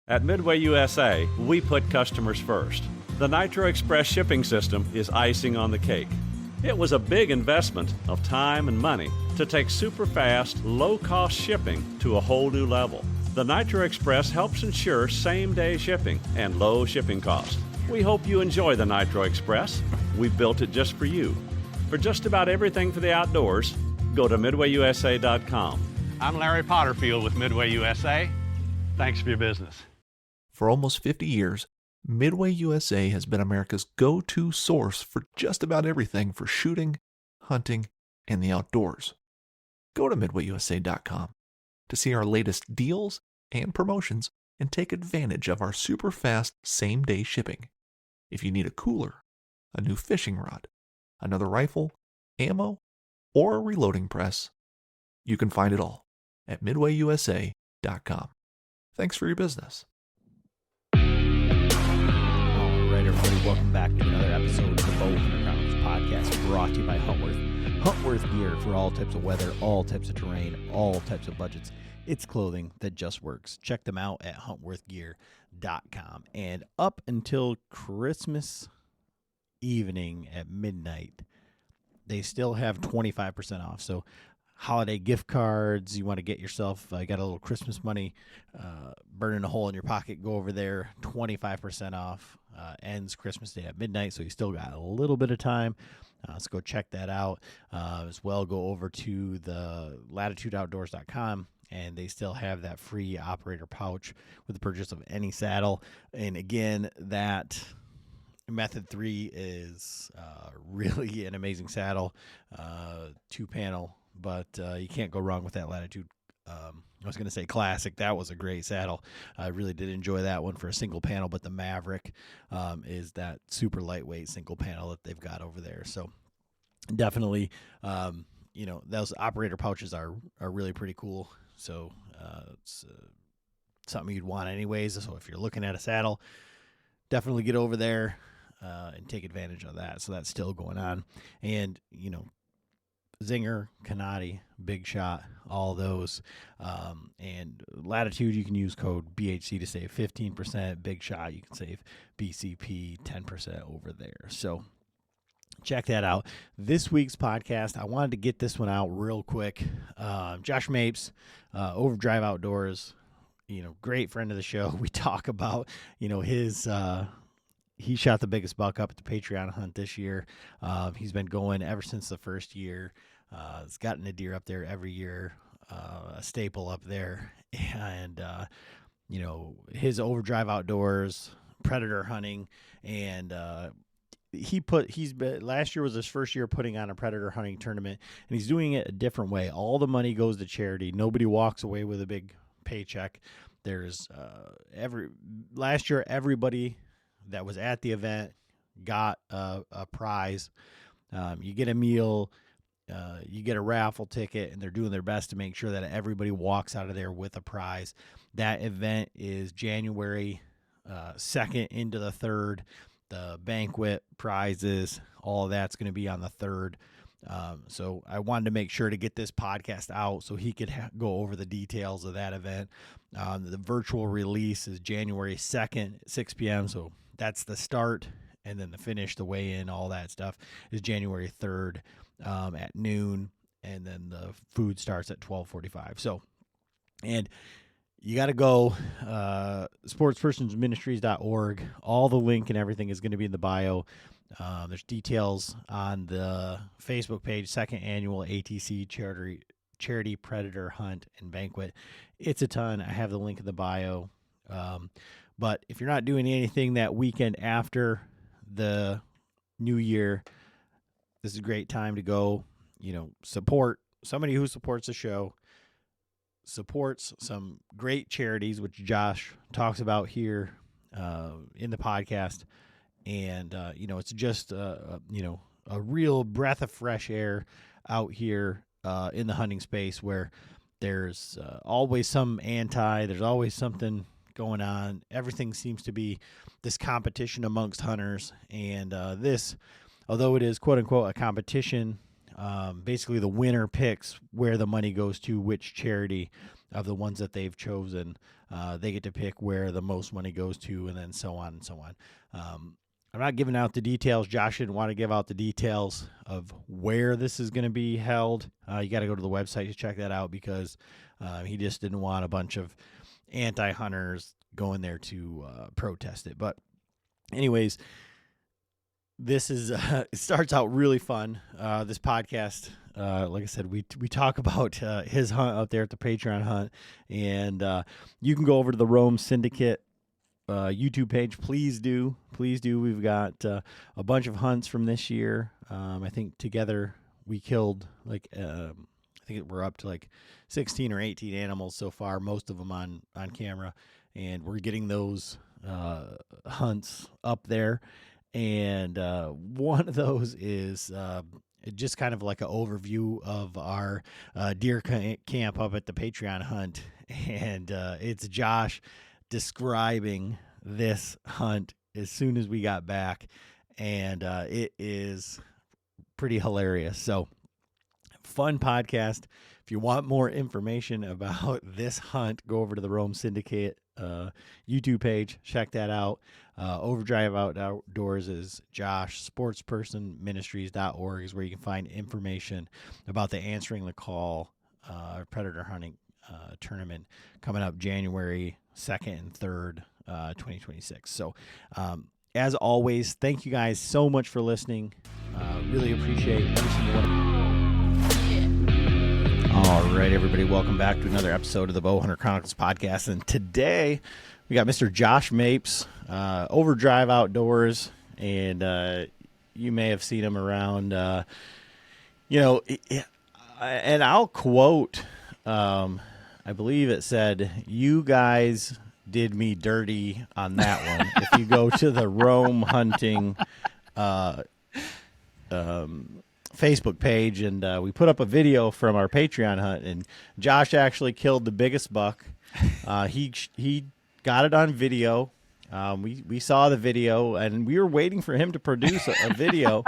At Midway USA, we put customers first. The Nitro Express shipping system is icing on the cake. It was a big investment of time and money to take super fast, low-cost shipping to a whole new level. The Nitro Express helps ensure same-day shipping and low shipping costs. We hope you enjoy the Nitro Express. We built it just for you. For just about everything for the outdoors, go to MidwayUSA.com. I'm Larry Potterfield with Midway USA. Thanks for your business. For almost 50 years, Midway USA has been America's go-to source for just about everything for shooting, hunting, and the outdoors. Go to MidwayUSA.com to see our latest deals and promotions and take advantage of our super fast same-day shipping. If you need a cooler, a new fishing rod, another rifle, ammo, or a reloading press, you can find it all at MidwayUSA.com. Thanks for your business. Everybody, welcome back to another episode of the Bowhunter Chronicles podcast, brought to you by Huntworth. Huntworth gear for all types of weather, all types of terrain, all types of budgets. It's clothing that just works. Check them out at huntworthgear.com. And up until Christmas evening at midnight, they still have 25% off. So holiday gift cards, you want to get yourself, got a little Christmas money, burning a hole in your pocket, go over there, 25% off, ends Christmas Day at midnight, so you still got a little bit of time. So go check that out. As well, go over to the latitudeoutdoors.com, and they still have that free operator pouch with the purchase of any saddle. And again, that Method 3 is really an amazing saddle, 2-panel, but you can't go wrong with that Latitude. I was going to say Classic. That was a great saddle. I really did enjoy that one for a single panel, but the Maverick is that super lightweight single panel that they've got over there. So definitely, those operator pouches are really pretty cool. So it's something you'd want anyways. So if you're looking at a saddle, definitely get over there and take advantage of that. So that's still going on. And, Zinger, Canati, Big Shot, all those. And Latitude, you can use code BHC to save 15%. Big Shot, you can save BCP 10% over there. So check that out. This week's podcast, I wanted to get this one out real quick. Josh Mapes, Overdrive Outdoors, great friend of the show. We talk about, his... He shot the biggest buck up at the Patreon hunt this year. He's been going ever since the first year. He's gotten a deer up there every year, a staple up there. And, his Overdrive Outdoors, predator hunting, and last year was his first year putting on a predator hunting tournament, and he's doing it a different way. All the money goes to charity. Nobody walks away with a big paycheck. There's last year, everybody that was at the event got a prize. You get a meal, you get a raffle ticket, and they're doing their best to make sure that everybody walks out of there with a prize. That event is January 2nd into the 3rd. The banquet, prizes, all of that's going to be on the 3rd. So I wanted to make sure to get this podcast out so he could go over the details of that event. The virtual release is January 2nd at 6 p.m., so that's the start, and then the finish, the weigh-in, all that stuff is January 3rd at noon, and then the food starts at 12:45. So, and you got to go, sportspersonsministries.org. All the link and everything is going to be in the bio. There's details on the Facebook page, 2nd Annual ATC Charity Predator Hunt and Banquet. It's a ton. I have the link in the bio. But if you're not doing anything that weekend after the new year, this is a great time to go, support somebody who supports the show, supports some great charities, which Josh talks about here in the podcast. And, it's just, a real breath of fresh air out here in the hunting space where there's always some there's always something going on. Everything seems to be this competition amongst hunters. And this, although it is, quote unquote, a competition, basically the winner picks where the money goes to, which charity. of the ones that they've chosen. They get to pick where the most money goes to, and then so on and so on. I'm not giving out the details. Josh didn't want to give out the details of where this is going to be held. You got to go to the website to check that out, because he just didn't want a bunch of anti-hunters going there to protest it. But anyways, this is it starts out really fun. This podcast, like I said, we talk about his hunt out there at the Patreon hunt, and you can go over to the Rome Syndicate YouTube page. Please do. We've got a bunch of hunts from this year. I think together we killed I think we're up to like 16 or 18 animals so far, most of them on camera, and we're getting those hunts up there. And one of those is just kind of like an overview of our deer camp up at the Patreon hunt, and it's Josh describing this hunt as soon as we got back, and it is pretty hilarious. So, fun podcast. If you want more information about this hunt, go over to the Rome Syndicate YouTube page. Check that out. Overdrive Outdoors is Josh. Sportspersonministries.org is where you can find information about the Answering the Call predator hunting tournament coming up January 2nd and 3rd, 2026. So, as always, thank you guys so much for listening. Really appreciate every single one. All right, everybody, welcome back to another episode of the Bowhunter Chronicles podcast. And today we got Mr. Josh Mapes, Overdrive Outdoors, and you may have seen him around. And I'll quote. I believe it said, "You guys did me dirty on that one." If you go to the Rome Hunting Facebook page, and we put up a video from our Patreon hunt, and Josh actually killed the biggest buck. He got it on video. We saw the video, and we were waiting for him to produce a video.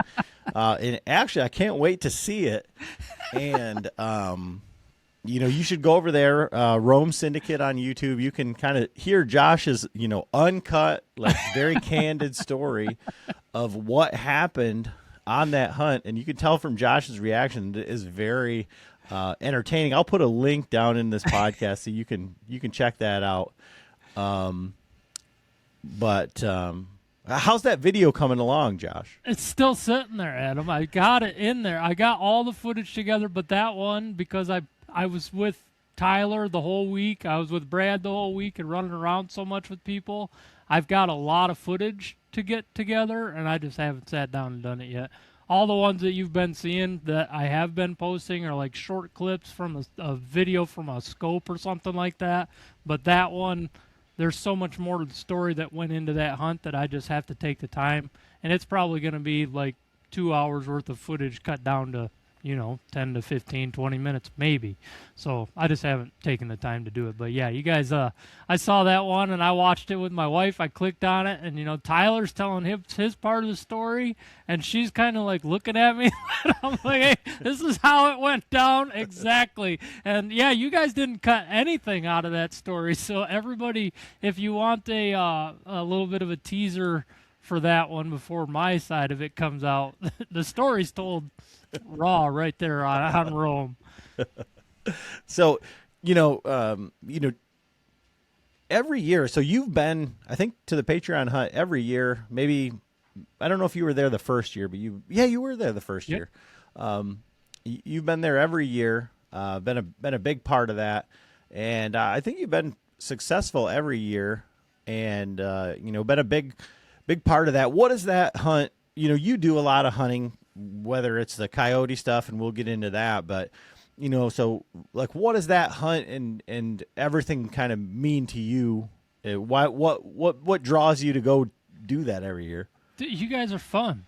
And actually, I can't wait to see it. And you should go over there, Rome Syndicate on YouTube. You can kind of hear Josh's, uncut, like very candid story of what happened on that hunt, and you can tell from Josh's reaction it is very entertaining. I'll put a link down in this podcast so you can check that out. But how's that video coming along, Josh? It's still sitting there, Adam. I got it in there. I got all the footage together, but that one, because I was with Tyler the whole week, I was with Brad the whole week and running around so much with people, I've got a lot of footage to get together, and I just haven't sat down and done it yet. All the ones that you've been seeing that I have been posting are like short clips from a video from a scope or something like that. But that one, there's so much more to the story that went into that hunt that I just have to take the time. And it's probably going to be like 2 hours worth of footage cut down to, 10 to 15, 20 minutes maybe. So I just haven't taken the time to do it. But yeah, you guys, I saw that one and I watched it with my wife. I clicked on it, and Tyler's telling his part of the story, and she's kind of like looking at me. I'm like, hey, this is how it went down exactly. And yeah, you guys didn't cut anything out of that story. So everybody, if you want a little bit of a teaser for that one before my side of it comes out, the story's told raw right there on Rome. So, every year, so you've been, I think, to the Patreon hunt every year. Maybe, I don't know if you were there the first year, but you were there the first year. You've been there every year, been a big part of that. And I think you've been successful every year, and, been a big part of that. What is that hunt? You do a lot of hunting, whether it's the coyote stuff, and we'll get into that, but so like, what does that hunt and everything kind of mean to you? What draws you to go do that every year? You guys are fun.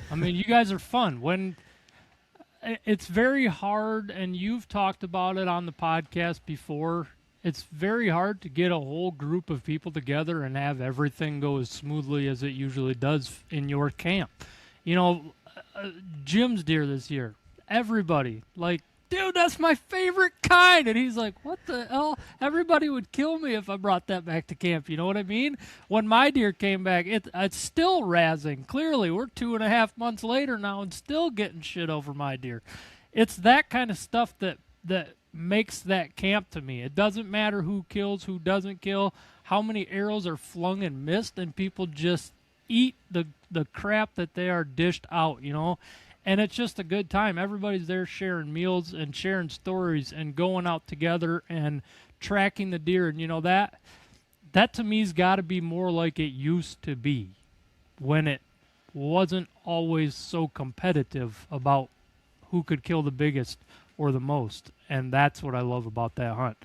I mean, you guys are fun. When it's very hard, and you've talked about it on the podcast before, it's very hard to get a whole group of people together and have everything go as smoothly as it usually does in your camp. Jim's deer this year, everybody, like dude, that's my favorite kind. And he's like, what the hell? Everybody would kill me if I brought that back to camp. You know what I mean? When my deer came back, it's still razzing. Clearly, we're 2.5 months later now and still getting shit over my deer. It's that kind of stuff that makes that camp to me. It doesn't matter who kills, who doesn't kill, how many arrows are flung and missed, and people just eat the crap that they are dished out, you know? And it's just a good time. Everybody's there sharing meals and sharing stories and going out together and tracking the deer. And, you know, that to me's got to be more like it used to be when it wasn't always so competitive about who could kill the biggest or the most. And that's what I love about that hunt.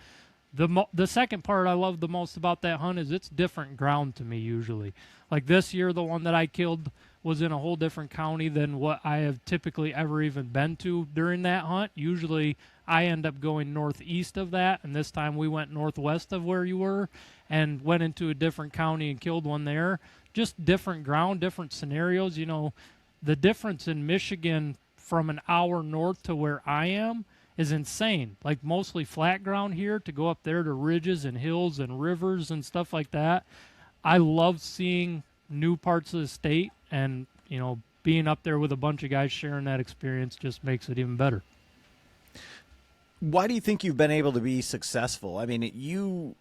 The second part I love the most about that hunt is it's different ground to me usually. Like this year, the one that I killed was in a whole different county than what I have typically ever even been to during that hunt. Usually I end up going northeast of that, and this time we went northwest of where you were and went into a different county and killed one there. Just different ground, different scenarios. You know, the difference in Michigan from an hour north to where I am is insane. Like mostly flat ground here, to go up there to ridges and hills and rivers and stuff like that. I love seeing new parts of the state, and, you know, being up there with a bunch of guys sharing that experience just makes it even better. Why do you think you've been able to be successful? I mean, you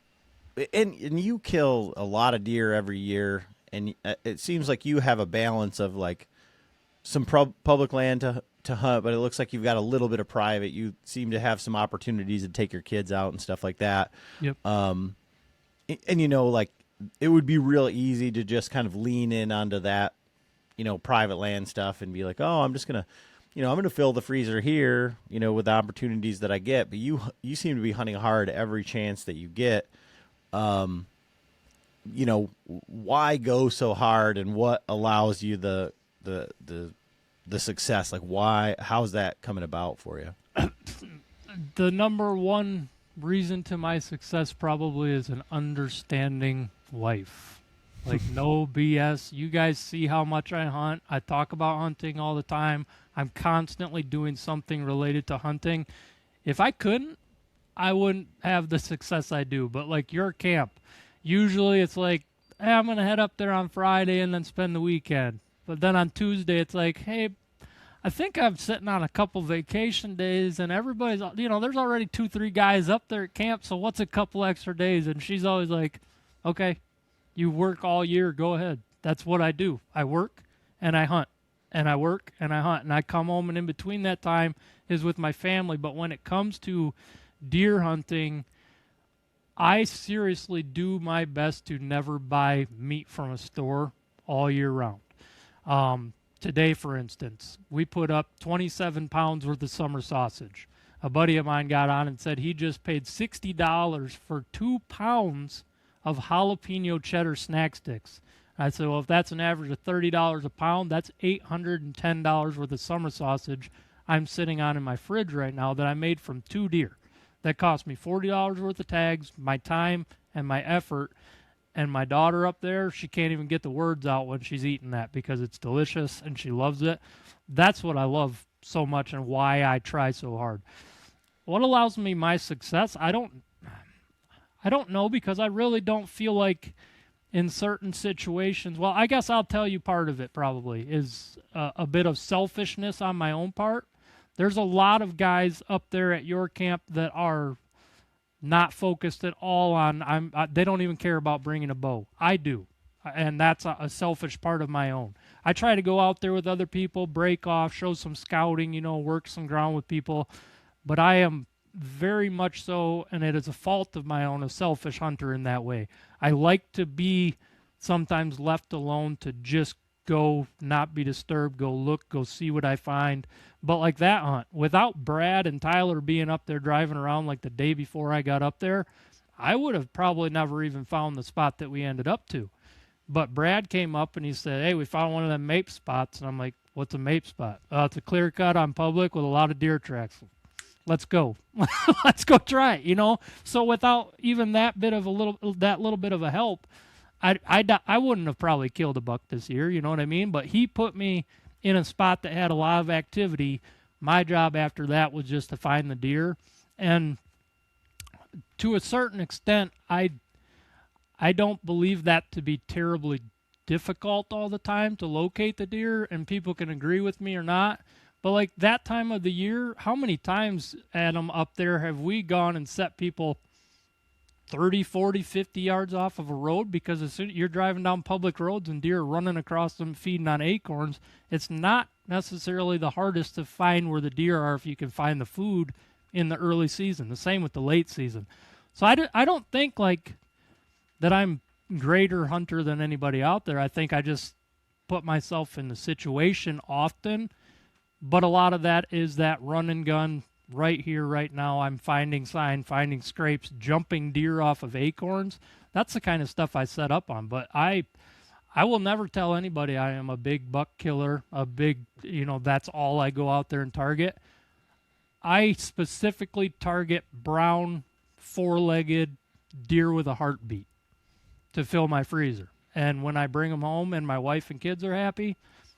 kill a lot of deer every year, and it seems like you have a balance of like some public land to hunt, but it looks like you've got a little bit of private. You seem to have some opportunities to take your kids out and stuff like that. Yep. And you know, like it would be real easy to just kind of lean in onto that, you know, private land stuff and be like, oh, I'm just gonna, you know, I'm gonna fill the freezer here, you know, with the opportunities that I get. But you seem to be hunting hard every chance that you get. You know, why go so hard, and what allows you the success? Like, why? How's that coming about for you? The number one reason to my success probably is an understanding wife. Like, no BS. You guys see how much I hunt. I talk about hunting all the time. I'm constantly doing something related to hunting. If I couldn't, I wouldn't have the success I do. But like your camp, usually it's like, hey, I'm going to head up there on Friday and then spend the weekend. But then on Tuesday, it's like, hey, I think I'm sitting on a couple vacation days, and everybody's, you know, there's already 2-3 guys up there at camp, so what's a couple extra days? And she's always like, okay, you work all year, go ahead. That's what I do. I work and I hunt, and I work and I hunt, and I come home, and in between that time is with my family. But when it comes to deer hunting, I seriously do my best to never buy meat from a store all year round. Today, for instance, we put up 27 pounds worth of summer sausage. A buddy of mine got on and said he just paid $60 for 2 pounds of jalapeno cheddar snack sticks. I said, well, if that's an average of $30 a pound, that's $810 worth of summer sausage I'm sitting on in my fridge right now that I made from 2 deer. That cost me $40 worth of tags, my time, and my effort. And my daughter up there, she can't even get the words out when she's eating that because it's delicious and she loves it. That's what I love so much and why I try so hard. What allows me my success? I don't know, because I really don't feel like in certain situations, well, I guess I'll tell you part of it probably is a bit of selfishness on my own part. There's a lot of guys up there at your camp that are not focused at all on, they don't even care about bringing a bow. I do, and that's a selfish part of my own. I try to go out there with other people, break off, show some scouting, you know, work some ground with people, but I am very much so, and it is a fault of my own, a selfish hunter in that way. I like to be sometimes left alone to just go, not be disturbed, go look, go see what I find. But like that hunt, without Brad and Tyler being up there driving around like the day before I got up there, I would have probably never even found the spot that we ended up to. But Brad came up and he said, hey, we found one of them mape spots. And I'm like, what's a mape spot? It's a clear cut on public with a lot of deer tracks. Let's go. Let's go try it, you know? So without even that little bit of a help, I wouldn't have probably killed a buck this year, you know what I mean? But he put me in a spot that had a lot of activity My job after that was just to find the deer. And to a certain extent, I don't believe that to be terribly difficult all the time to locate the deer, and people can agree with me or not. But like that time of the year, how many times, Adam, up there have we gone and set people 30, 40, 50 yards off of a road because as soon you're driving down public roads and deer are running across them feeding on acorns, it's not necessarily the hardest to find where the deer are if you can find the food in the early season. The same with the late season. So I don't think like that I'm greater hunter than anybody out there. I think I just put myself in the situation often, but a lot of that is that run and gun. Right here, right now, I'm finding sign, finding scrapes, jumping deer off of acorns. That's the kind of stuff I set up on. But I will never tell anybody I am a big buck killer, a big, that's all I go out there and target. I specifically target brown, four-legged deer with a heartbeat to fill my freezer. And when I bring them home and my wife and kids are happy,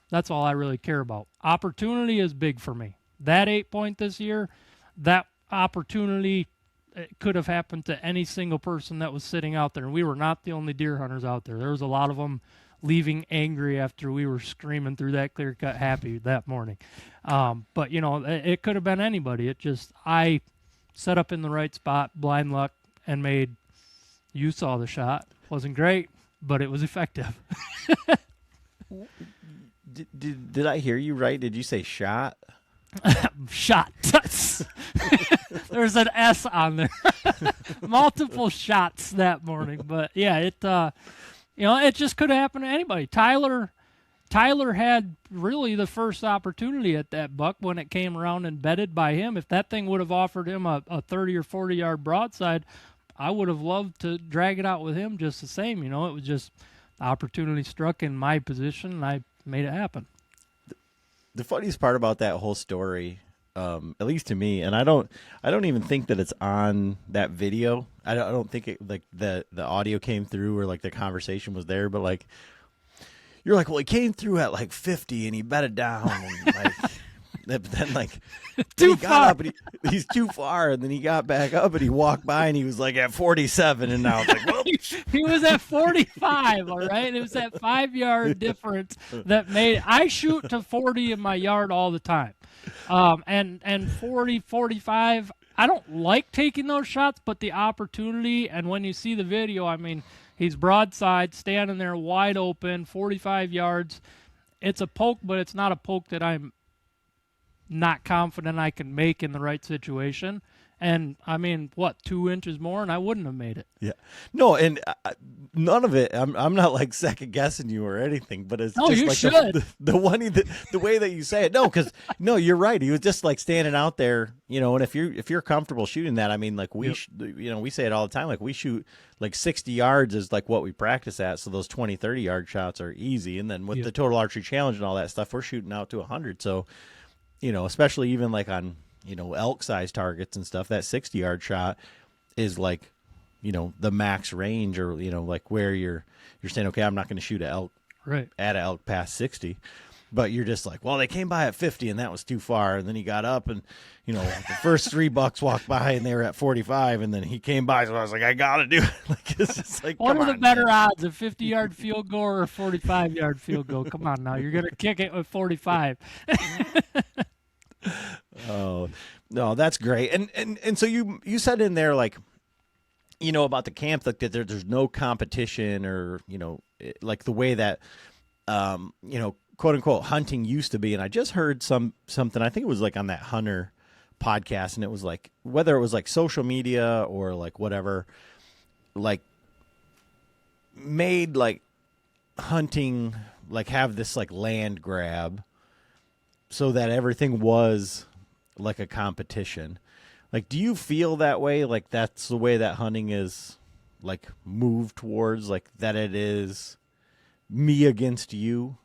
that's all I really care about. Opportunity is big for me. That 8-point this year, that opportunity could have happened to any single person that was sitting out there. And we were not the only deer hunters out there. There was a lot of them leaving angry after we were screaming through that clear-cut happy that morning. But, it could have been anybody. I set up in the right spot, blind luck, and you saw the shot. Wasn't great, but it was effective. Did I hear you right? Did you say shot? Shot. There's an S on there. Multiple shots that morning. But yeah, it just could have happened to anybody. Tyler had really the first opportunity at that buck when it came around and bedded by him. If that thing would have offered him a 30 or 40 yard broadside, I would have loved to drag it out with him just the same. It was just the opportunity struck in my position and I made it happen. The funniest part about that whole story, at least to me, and I don't even think that it's on that video. I don't think it, like the audio came through or like the conversation was there, but like you're like, well, he came through at like 50 and he bedded down and like but then like too he far. got up and he's too far, and then he got back up and he walked by and he was like at 47, and now it's like, well, he was at 45, all right? It was that 5-yard difference that made I shoot to 40 in my yard all the time. And 40, 45, I don't like taking those shots, but the opportunity, and when you see the video, I mean, he's broadside, standing there wide open, 45 yards. It's a poke, but it's not a poke that I'm not confident I can make in the right situation. And I mean, 2 inches more and I wouldn't have made it. Yeah, no, and none of it. I'm not like second guessing you or anything, but it's no, just you like should. the way that you say it. No, because no, you're right. He was just like standing out there, and if you're comfortable shooting that, I mean, like we say it all the time. Like we shoot like 60 yards is like what we practice at. So those 20, 30 yard shots are easy. And then with the total archery challenge and all that stuff, we're shooting out to 100. So, especially even like on, elk size targets and stuff, that 60-yard shot is like, the max range, or, like where you're saying, okay, I'm not going to shoot at an elk past 60, but you're just like, well, they came by at 50 and that was too far. And then he got up and, the first 3 bucks walked by and they were at 45, and then he came by. So I was like, I got to do it. Like, it's just like, what are the better odds, a 50-yard field goal or a 45-yard field goal? Come on now. You're going to kick it with 45. Oh, no, that's great. And so you said in there, like, about the camp, like that there's no competition, or, like the way that, quote unquote hunting used to be. And I just heard something, I think it was like on that Hunter podcast, and it was like, whether it was like social media or like whatever, like made like hunting, like have this like land grab, so that everything was like a competition. Like, do you feel that way? Like that's the way that hunting is like moved towards, like that it is me against you?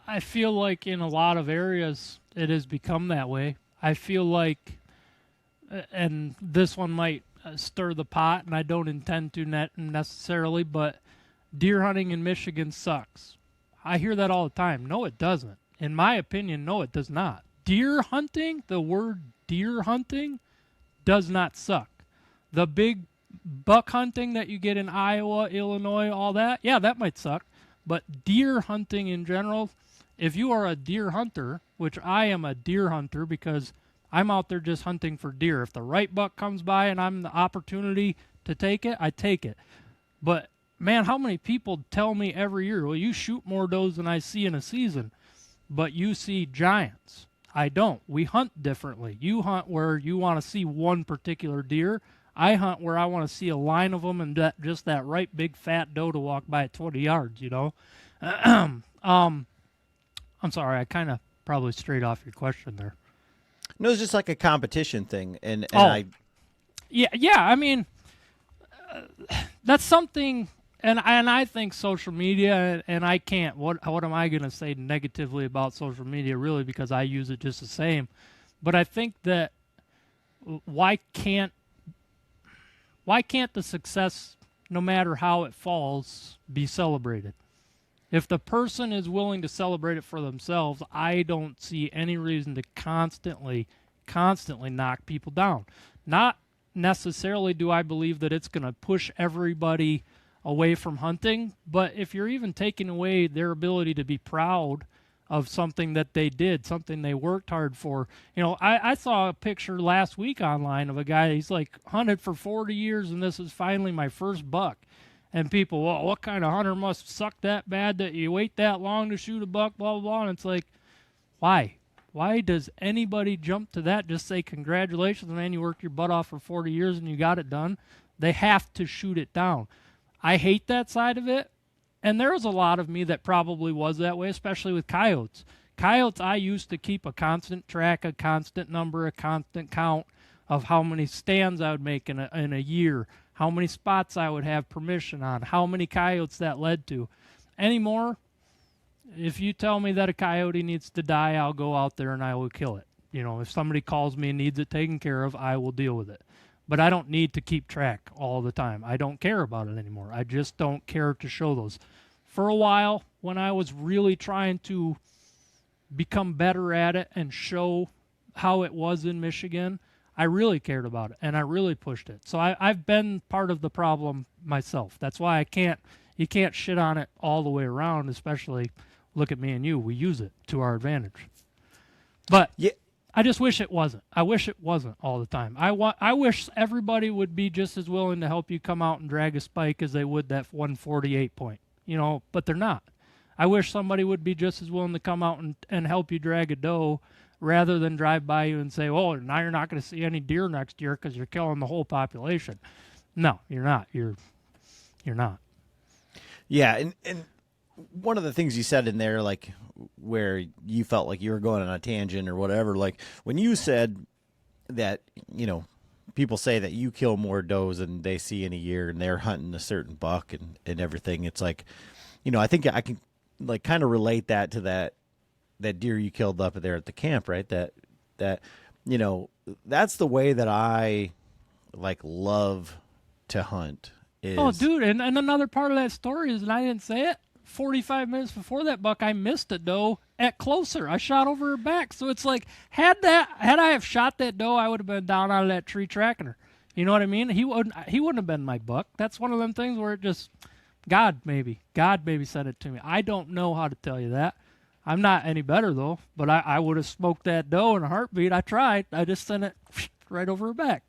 I feel like in a lot of areas it has become that way. I feel like, and this one might stir the pot, and I don't intend to necessarily, but deer hunting in Michigan sucks. I hear that all the time. No, it doesn't. In my opinion, no, it does not. deer hunting, the word deer hunting does not suck. The big buck hunting that you get in Iowa, Illinois, all that, yeah, that might suck. But deer hunting in general, if you are a deer hunter, which I am a deer hunter because I'm out there just hunting for deer. If the right buck comes by and I'm the opportunity to take it, I take it. But, man, how many people tell me every year, well, you shoot more does than I see in a season, but you see giants. I don't. We hunt differently. You hunt where you want to see one particular deer. I hunt where I want to see a line of them and just that right big fat doe to walk by at 20 yards, you know. I'm sorry, I kind of probably strayed off your question there. No, it's just like a competition thing, and yeah. I mean, that's something, and I think social media, and I can't. What am I going to say negatively about social media? Really, because I use it just the same. But I think that why can't the success, no matter how it falls, be celebrated? If the person is willing to celebrate it for themselves, I don't see any reason to constantly knock people down. Not necessarily do I believe that it's going to push everybody away from hunting, but if you're even taking away their ability to be proud of something that they did, something they worked hard for. You know, I saw a picture last week online of a guy, he's like hunted for 40 years and this is finally my first buck. And people, well, what kind of hunter must suck that bad that you wait that long to shoot a buck, blah, blah, blah. And it's like, why? Why does anybody jump to that? Just say, congratulations, man, you worked your butt off for 40 years and you got it done. They have to shoot it down. I hate that side of it. And there was a lot of me that probably was that way, especially with coyotes. Coyotes, I used to keep a constant track, a constant number, a constant count of how many stands I would make in a year, how many spots I would have permission on, how many coyotes that led to. Anymore, if you tell me that a coyote needs to die, I'll go out there and I will kill it. You know, if somebody calls me and needs it taken care of, I will deal with it. But I don't need to keep track all the time. I don't care about it anymore. I just don't care to show those. For a while, when I was really trying to become better at it and show how it was in Michigan, I really cared about it, and I really pushed it. So I've been part of the problem myself. That's why you can't shit on it all the way around, especially look at me and you. We use it to our advantage. But yeah, I just wish it wasn't. I wish it wasn't all the time. I wish everybody would be just as willing to help you come out and drag a spike as they would that 148 point. You know, but they're not. I wish somebody would be just as willing to come out and help you drag a doe rather than drive by you and say, oh, now you're not going to see any deer next year because you're killing the whole population. No, you're not. You're not. Yeah, and one of the things you said in there, like where you felt like you were going on a tangent or whatever, like when you said that, you know, people say that you kill more does than they see in a year and they're hunting a certain buck and everything. It's like, you know, I think I can like kind of relate that to that deer you killed up there at the camp, right? That, you know, that's the way that I like love to hunt is. Oh, dude. And another part of that story is, and I didn't say it, 45 minutes before that buck, I missed a doe at closer. I shot over her back. So it's like, had I have shot that doe, I would have been down out of that tree tracking her. You know what I mean? He wouldn't have been my buck. That's one of them things where it just, God maybe said it to me. I don't know how to tell you that. I'm not any better though, but I would have smoked that doe in a heartbeat. I tried. I just sent it right over her back.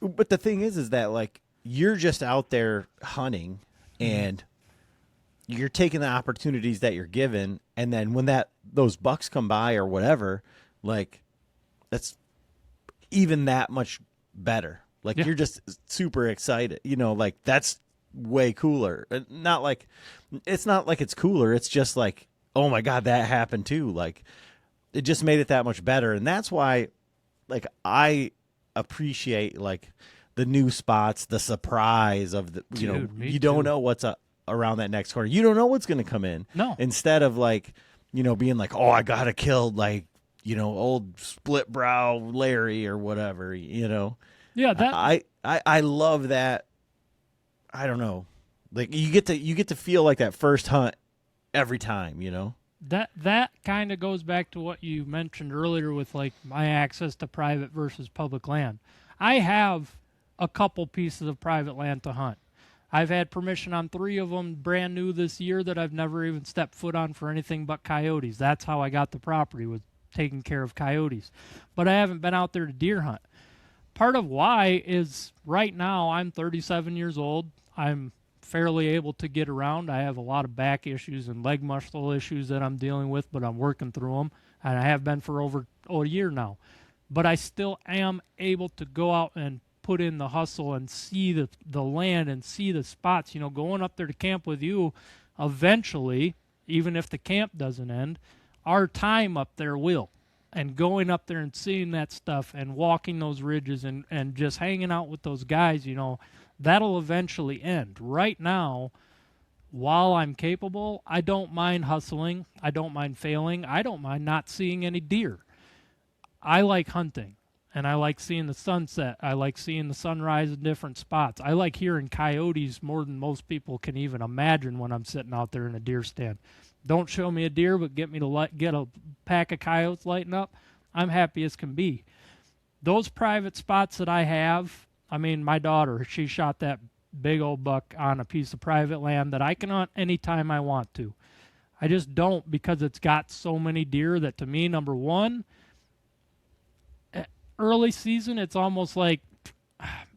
But the thing is that like, you're just out there hunting and you're taking the opportunities that you're given, and then when those bucks come by or whatever, like that's even that much better. Like you're just super excited, you know, like that's way cooler. Not like it's not like it's cooler. It's just like, oh my God, that happened too. Like it just made it that much better. And that's why like I appreciate like the new spots, the surprise of the, you know, you don't know what's around that next corner. You don't know what's going to come in. No. Instead of like, you know, being like, oh, I got to kill like, you know, old split brow Larry or whatever, you know. Yeah, that I love that. I don't know. Like you get to feel like that first hunt every time, you know. That kind of goes back to what you mentioned earlier with like my access to private versus public land. I have a couple pieces of private land to hunt. I've had permission on 3 of them brand new this year that I've never even stepped foot on for anything but coyotes. That's how I got the property, was taking care of coyotes. But I haven't been out there to deer hunt. Part of why is right now I'm 37 years old. I'm fairly able to get around. I have a lot of back issues and leg muscle issues that I'm dealing with, but I'm working through them, and I have been for over a year now. But I still am able to go out and put in the hustle and see the land and see the spots. You know, going up there to camp with you, eventually, even if the camp doesn't end, our time up there will. And going up there and seeing that stuff and walking those ridges and just hanging out with those guys, you know, that'll eventually end. Right now, while I'm capable, I don't mind hustling. I don't mind failing. I don't mind not seeing any deer. I like hunting, and I like seeing the sunset. I like seeing the sunrise in different spots. I like hearing coyotes more than most people can even imagine when I'm sitting out there in a deer stand. Don't show me a deer, but get me to get a pack of coyotes lighting up. I'm happy as can be. Those private spots that I have, I mean, my daughter, she shot that big old buck on a piece of private land that I can hunt anytime I want to. I just don't, because it's got so many deer that, to me, number one, early season, it's almost like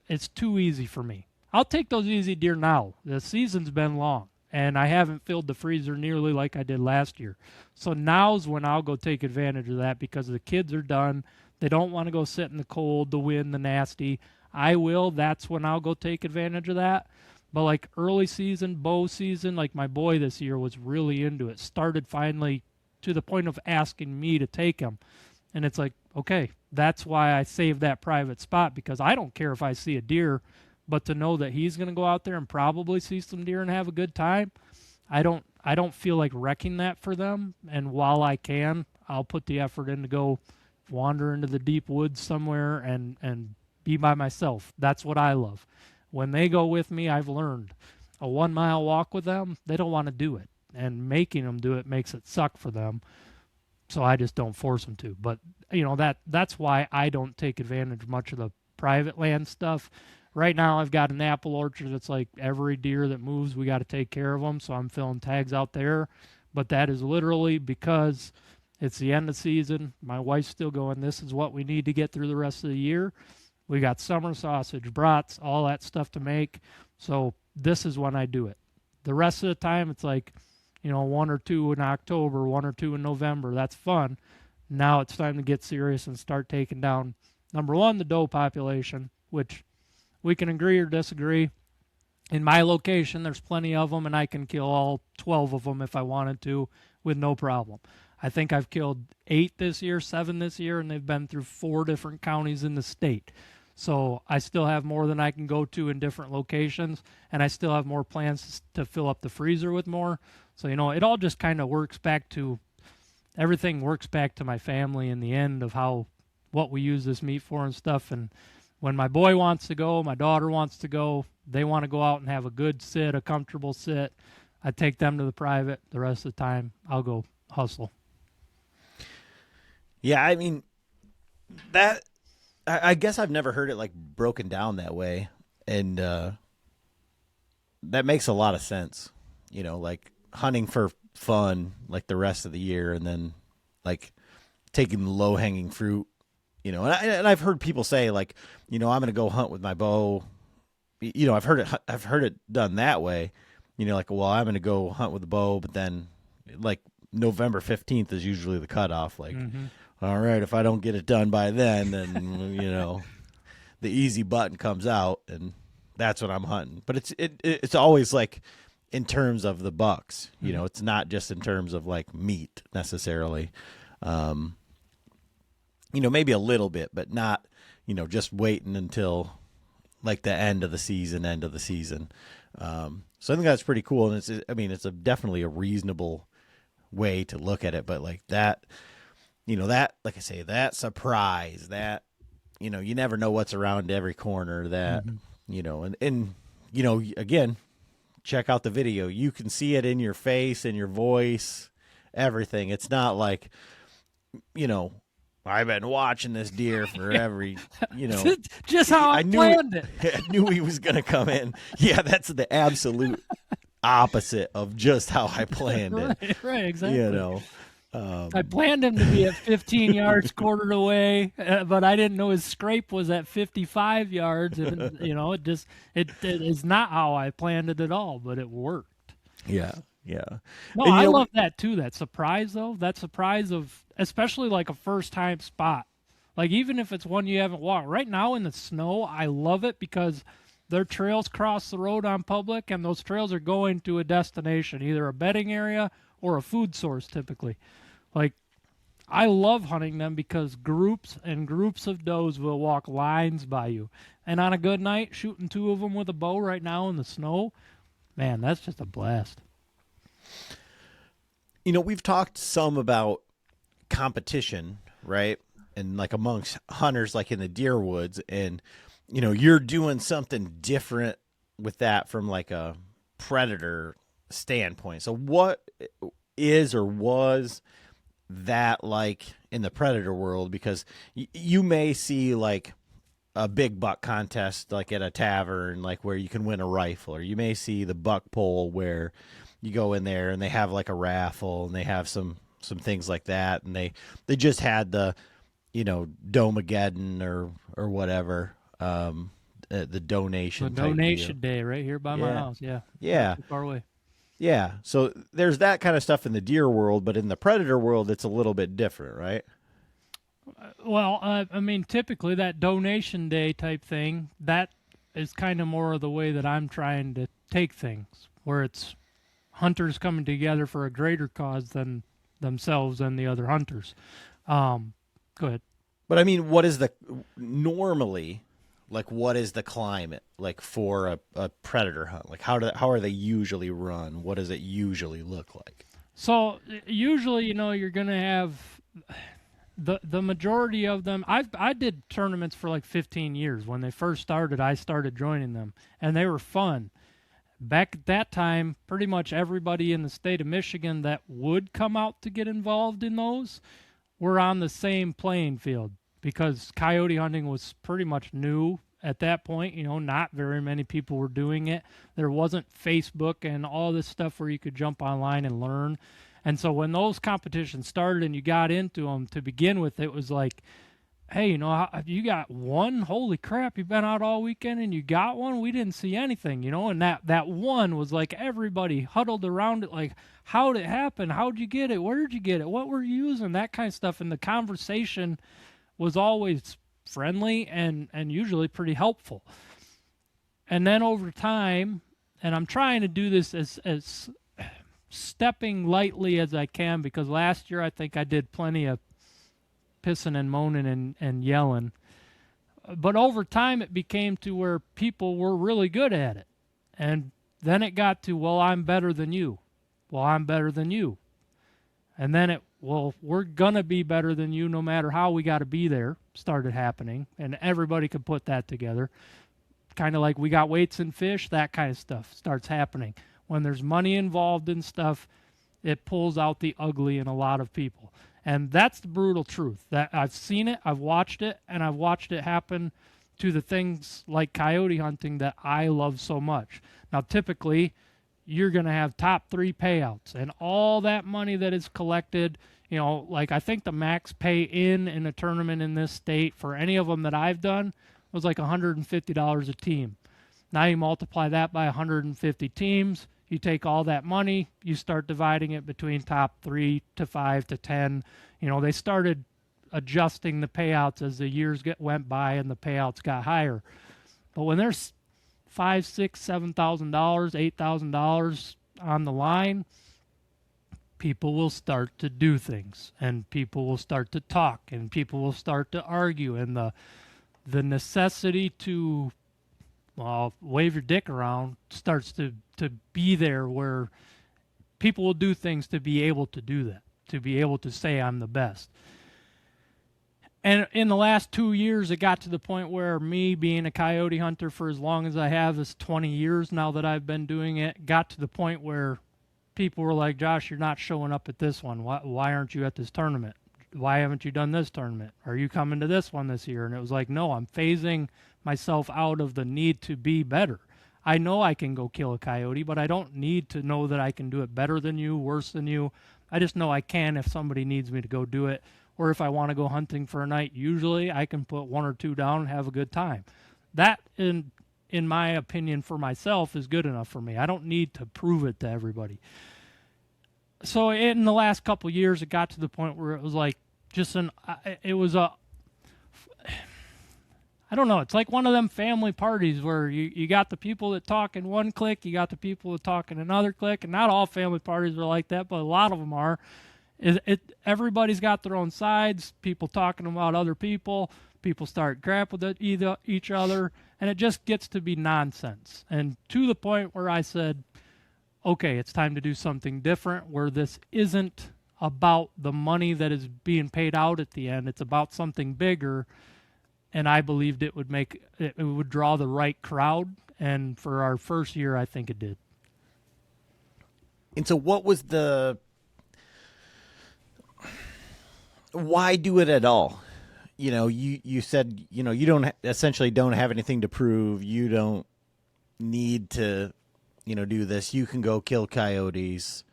it's too easy for me. I'll take those easy deer now. The season's been long, and I haven't filled the freezer nearly like I did last year. So now's when I'll go take advantage of that, because the kids are done. They don't want to go sit in the cold, the wind, the nasty. I will. That's when I'll go take advantage of that. But like early season, bow season, like my boy this year was really into it. Started finally to the point of asking me to take him. And it's like, okay, that's why I saved that private spot, because I don't care if I see a deer, but to know that he's going to go out there and probably see some deer and have a good time, I don't feel like wrecking that for them. And while I can, I'll put the effort in to go wander into the deep woods somewhere and be by myself. That's what I love. When they go with me, I've learned a 1 mile walk with them, they don't want to do it. And making them do it makes it suck for them. So I just don't force them to. But, you know, that's why I don't take advantage much of the private land stuff. Right now I've got an apple orchard that's like every deer that moves, we got to take care of them. So I'm filling tags out there. But that is literally because it's the end of season. My wife's still going, this is what we need to get through the rest of the year. We got summer sausage, brats, all that stuff to make. So this is when I do it. The rest of the time, it's like, you know, 1 or 2 in October, 1 or 2 in November. That's fun. Now it's time to get serious and start taking down, number one, the doe population, which we can agree or disagree. In my location, there's plenty of them, and I can kill all 12 of them if I wanted to with no problem. I think I've killed 8 this year, 7 this year, and they've been through 4 different counties in the state. So I still have more than I can go to in different locations, and I still have more plans to fill up the freezer with more. So, you know, it all just kind of works back to, everything works back to my family in the end of what we use this meat for and stuff. And when my boy wants to go, my daughter wants to go, they want to go out and have a good sit, a comfortable sit, I take them to the private. The rest of the time, I'll go hustle. Yeah, I mean, that, I guess I've never heard it like broken down that way. And that makes a lot of sense. You know, like hunting for fun like the rest of the year, and then like taking the low-hanging fruit, you know. And I've heard people say, like, you know, I'm going to go hunt with my bow. You know, I've heard it done that way. You know, like, well, I'm going to go hunt with the bow, but then like November 15th is usually the cutoff. Like, all right, if I don't get it done by then you know, the easy button comes out, and that's what I'm hunting. But it's always like in terms of the bucks, you know, it's not just in terms of like meat necessarily. You know, maybe a little bit, but not, you know, just waiting until like the end of the season. So I think that's pretty cool. And it's definitely a reasonable way to look at it. But like that, you know, that, like I say, that surprise, that, you know, you never know what's around every corner, that, you know, and, you know, again, check out the video. You can see it in your face, in your voice, everything. It's not like, I've been watching this deer for every, just how I planned it. I knew he was going to come in. Yeah, that's the absolute opposite of just how I planned it. Right, exactly. I planned him to be at 15 yards quartered away, but I didn't know his scrape was at 55 yards. And, it is not how I planned it at all, but it worked. Yeah. No, I love that too. That surprise though, of especially like a first time spot. Like even if it's one you haven't walked. Right now in the snow, I love it because their trails cross the road on public, and those trails are going to a destination, either a bedding area or a food source typically. Like I love hunting them because groups and groups of does will walk lines by you. And on a good night, shooting 2 of them with a bow right now in the snow, man, that's just a blast. We've talked some about competition, right? And like amongst hunters, like in the deer woods, and, you're doing something different with that from like a predator standpoint. So what is or was that like in the predator world? Because you may see like a big buck contest, like at a tavern, like where you can win a rifle, or you may see the buck pole where you go in there and they have like a raffle and they have some things like that. And they just had the, Domageddon or whatever, the donation. The donation day right here by my house. Yeah. Yeah. Not too far away. Yeah. So there's that kind of stuff in the deer world, but in the predator world, it's a little bit different, right? Well, I mean, typically that donation day type thing, that is kind of more of the way that I'm trying to take things, where it's hunters coming together for a greater cause than themselves and the other hunters. Go ahead. But I mean, what is the climate like for a predator hunt? Like how are they usually run? What does it usually look like? So usually, you're going to have the majority of them. I did tournaments for like 15 years. When they first started, I started joining them, and they were fun. Back at that time, pretty much everybody in the state of Michigan that would come out to get involved in those were on the same playing field, because coyote hunting was pretty much new at that point. Not very many people were doing it. There wasn't Facebook and all this stuff where you could jump online and learn. And so when those competitions started and you got into them to begin with, it was like, hey, you got one? Holy crap, you've been out all weekend and you got one? We didn't see anything, and that one was like everybody huddled around it like, how'd it happen? How'd you get it? Where'd you get it? What were you using? That kind of stuff. And the conversation was always friendly and usually pretty helpful. And then over time, and I'm trying to do this as stepping lightly as I can, because last year I think I did plenty of pissing and moaning and yelling. But over time it became to where people were really good at it. And then it got to, well, I'm better than you. Well, I'm better than you. And then we're going to be better than you no matter how we got to be there started happening. And everybody could put that together. Kind of like we got weights and fish, that kind of stuff starts happening. When there's money involved in stuff, it pulls out the ugly in a lot of people. And that's the brutal truth. That I've seen it, I've watched it, and I've watched it happen to the things like coyote hunting that I love so much. Now, typically, you're going to have top 3 payouts, and all that money that is collected, like I think the max pay in a tournament in this state for any of them that I've done was like $150 a team. Now you multiply that by 150 teams. You take all that money, you start dividing it between top 3 to 5 to 10. They started adjusting the payouts as the years went by and the payouts got higher. But when there's $5,000, $6,000, $7,000, $8,000 on the line, people will start to do things, and people will start to talk, and people will start to argue, and the necessity to wave your dick around starts to be there, where people will do things to be able to do that, to be able to say I'm the best. And in the last 2 years, it got to the point where me being a coyote hunter for as long as I have, is 20 years now that I've been doing it, got to the point where people were like, Josh, you're not showing up at this one. Why aren't you at this tournament? Why haven't you done this tournament? Are you coming to this one this year? And it was like, no, I'm phasing myself out of the need to be better. I know I can go kill a coyote, but I don't need to know that I can do it better than you, worse than you. I just know I can if somebody needs me to go do it. Or if I want to go hunting for a night, usually I can put 1 or 2 down and have a good time. That, in my opinion, for myself, is good enough for me. I don't need to prove it to everybody. So in the last couple of years, it got to the point where it was like I don't know, it's like one of them family parties where you got the people that talk in one clique, you got the people that talk in another clique, and not all family parties are like that, but a lot of them are. Everybody's got their own sides, people talking about other people start crap with each other, and it just gets to be nonsense. And to the point where I said, okay, it's time to do something different, where this isn't about the money that is being paid out at the end. It's about something bigger, and I believed it would draw the right crowd. And for our first year, I think it did. And so, what was why do it at all? You know, you said, you know, you essentially don't have anything to prove. You don't need to, you know, do this. You can go kill coyotes.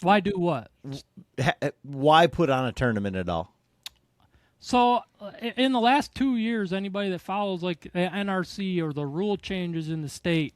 Why do what? Why put on a tournament at all? So in the last 2 years, anybody that follows like the NRC or the rule changes in the state,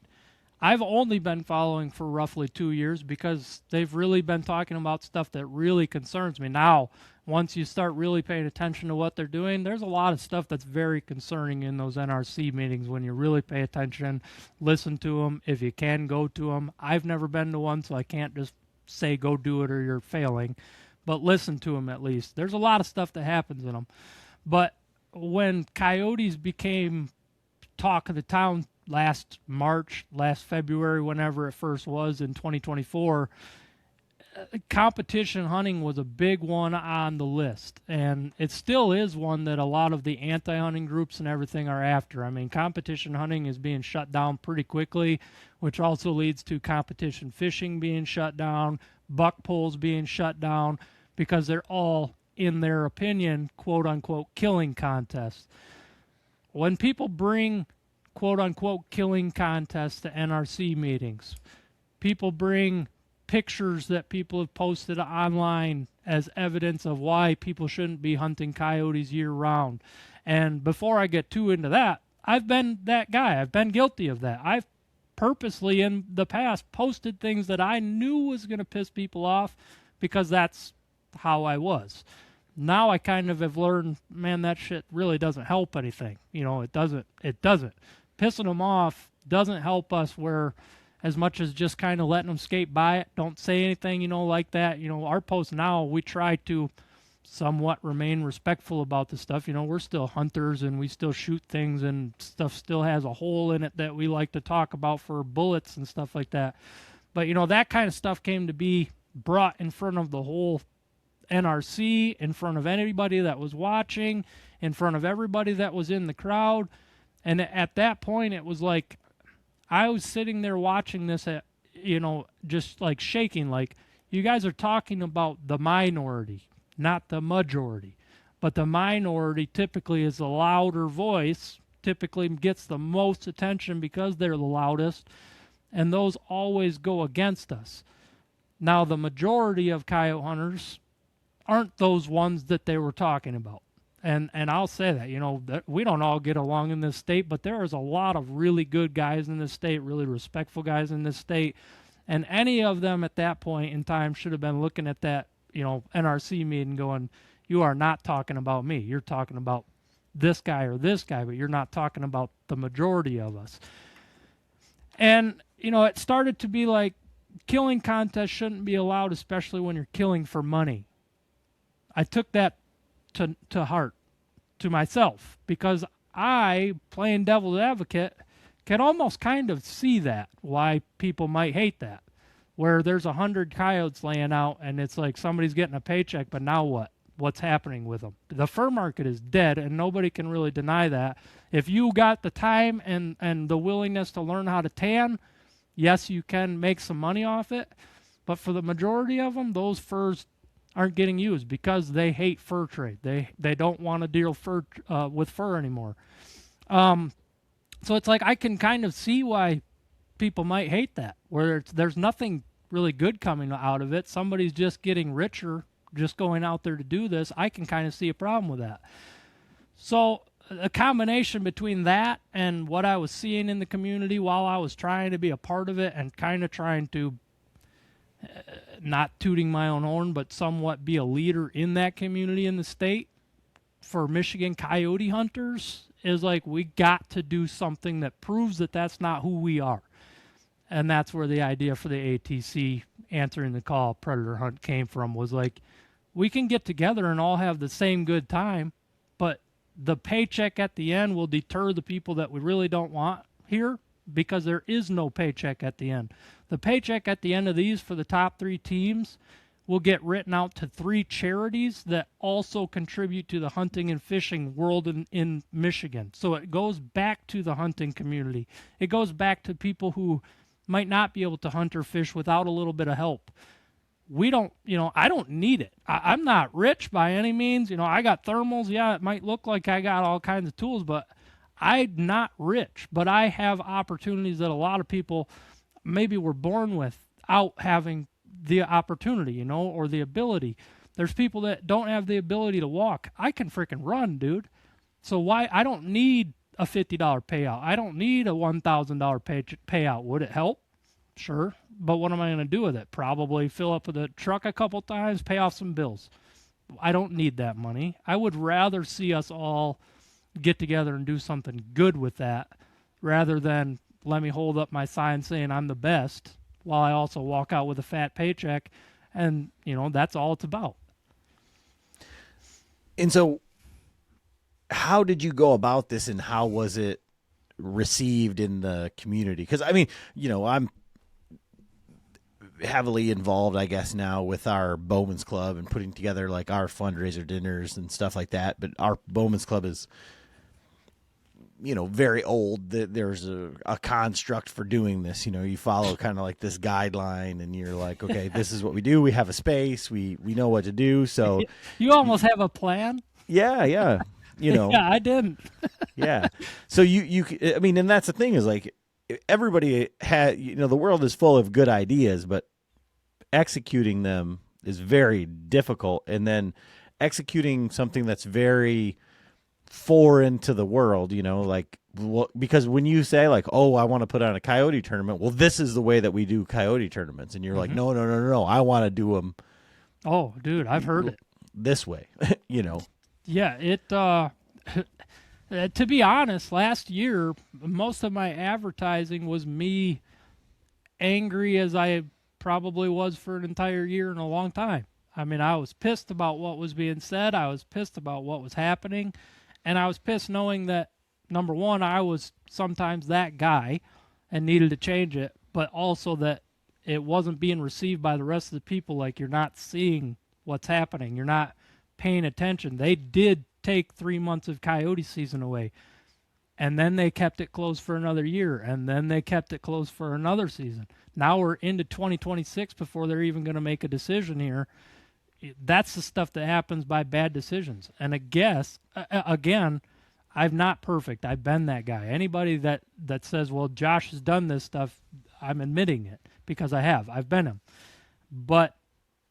I've only been following for roughly 2 years because they've really been talking about stuff that really concerns me. Now, once you start really paying attention to what they're doing, there's a lot of stuff that's very concerning in those NRC meetings when you really pay attention, listen to them. If you can, go to them. I've never been to one, so I can't just say go do it or you're failing, but listen to them at least. There's a lot of stuff that happens in them. But when coyotes became talk of the town last March, last February, whenever it first was in 2024, competition hunting was a big one on the list, and it still is one that a lot of the anti-hunting groups and everything are after. I mean, competition hunting is being shut down pretty quickly, which also leads to competition fishing being shut down, buck pulls being shut down, because they're all, in their opinion, quote-unquote killing contests. When people bring quote-unquote killing contests to NRC meetings, people bring pictures that people have posted online as evidence of why people shouldn't be hunting coyotes year-round. And before I get too into that, I've been that guy. I've been guilty of that. I've purposely in the past posted things that I knew was going to piss people off because that's how I was. Now I kind of have learned, man, that shit really doesn't help anything. You know, it doesn't. Pissing them off doesn't help us, where as much as just kind of letting them skate by it, don't say anything, you know, like that. You know, our posts now, we try to somewhat remain respectful about the stuff. You know, we're still hunters and we still shoot things, and stuff still has a hole in it that we like to talk about for bullets and stuff like that. But, you know, that kind of stuff came to be brought in front of the whole NRC, in front of anybody that was watching, in front of everybody that was in the crowd. And at that point, it was like, I was sitting there watching this, just like shaking, like, you guys are talking about the minority, not the majority. But the minority typically is the louder voice, typically gets the most attention because they're the loudest, and those always go against us. Now, the majority of coyote hunters aren't those ones that they were talking about. And I'll say that, you know, that we don't all get along in this state, but there is a lot of really good guys in this state, really respectful guys in this state. And any of them at that point in time should have been looking at that, you know, NRC meeting going, you are not talking about me. You're talking about this guy or this guy, but you're not talking about the majority of us. And, you know, it started to be like, killing contests shouldn't be allowed, especially when you're killing for money. I took that to heart, to myself, because I, playing devil's advocate, can almost kind of see that, why people might hate that, where there's 100 coyotes laying out and it's like somebody's getting a paycheck, but now what? What's happening with them? The fur market is dead, and nobody can really deny that. If you got the time and the willingness to learn how to tan, yes, you can make some money off it, But for the majority of them, those furs aren't getting used because they hate fur trade. They don't want to deal with fur anymore. So it's like I can kind of see why people might hate that, where there's nothing really good coming out of it. Somebody's just getting richer just going out there to do this. I can kind of see a problem with that. So a combination between that and what I was seeing in the community while I was trying to be a part of it and kind of trying to, not tooting my own horn, but somewhat be a leader in that community in the state for Michigan coyote hunters, is like, we got to do something that proves that that's not who we are. And that's where the idea for the ATC answering the call Predator Hunt came from, was like, we can get together and all have the same good time, but the paycheck at the end will deter the people that we really don't want here, because there is no paycheck at the end. The paycheck at the end of these for the top 3 teams will get written out to 3 charities that also contribute to the hunting and fishing world in Michigan. So it goes back to the hunting community. It goes back to people who might not be able to hunt or fish without a little bit of help. We don't, I don't need it. I'm not rich by any means. I got thermals. Yeah, it might look like I got all kinds of tools, but I'm not rich. But I have opportunities that a lot of people maybe were born without having the opportunity, or the ability. There's people that don't have the ability to walk. I can freaking run, dude. So why? I don't need a $50 payout. I don't need a $1,000 payout. Would it help? Sure. But what am I going to do with it? Probably fill up the truck a couple times, pay off some bills. I don't need that money. I would rather see us all get together and do something good with that, rather than let me hold up my sign saying I'm the best while I also walk out with a fat paycheck. And, that's all it's about. And so how did you go about this, and how was it received in the community? Because, I'm heavily involved, I guess, now with our Bowman's Club and putting together like our fundraiser dinners and stuff like that. But our Bowman's Club is, very old. There's a construct for doing this. You follow kind of like this guideline, and you're like, okay, this is what we do. We have a space. We know what to do. So you almost have a plan. Yeah. Yeah, I didn't. Yeah. So and that's the thing, is like, everybody had, the world is full of good ideas, but executing them is very difficult. And then executing something that's very foreign to the world, because when you say like, oh, I want to put on a coyote tournament, well, this is the way that we do coyote tournaments. And you're like, no, I want to do them. Oh, dude, I've heard it this way, Yeah, it, to be honest, last year, most of my advertising was me angry as I probably was for an entire year in a long time. I was pissed about what was being said. I was pissed about what was happening. And I was pissed knowing that, number one, I was sometimes that guy and needed to change it, but also that it wasn't being received by the rest of the people. Like, you're not seeing what's happening. You're not paying attention. They did take 3 months of coyote season away, and then they kept it closed for another year, and then they kept it closed for another season. Now we're into 2026 before they're even going to make a decision here. That's the stuff that happens by bad decisions. And again, I'm not perfect. I've been that guy. Anybody that says, well, Josh has done this stuff, I'm admitting it, because I have. I've been him. But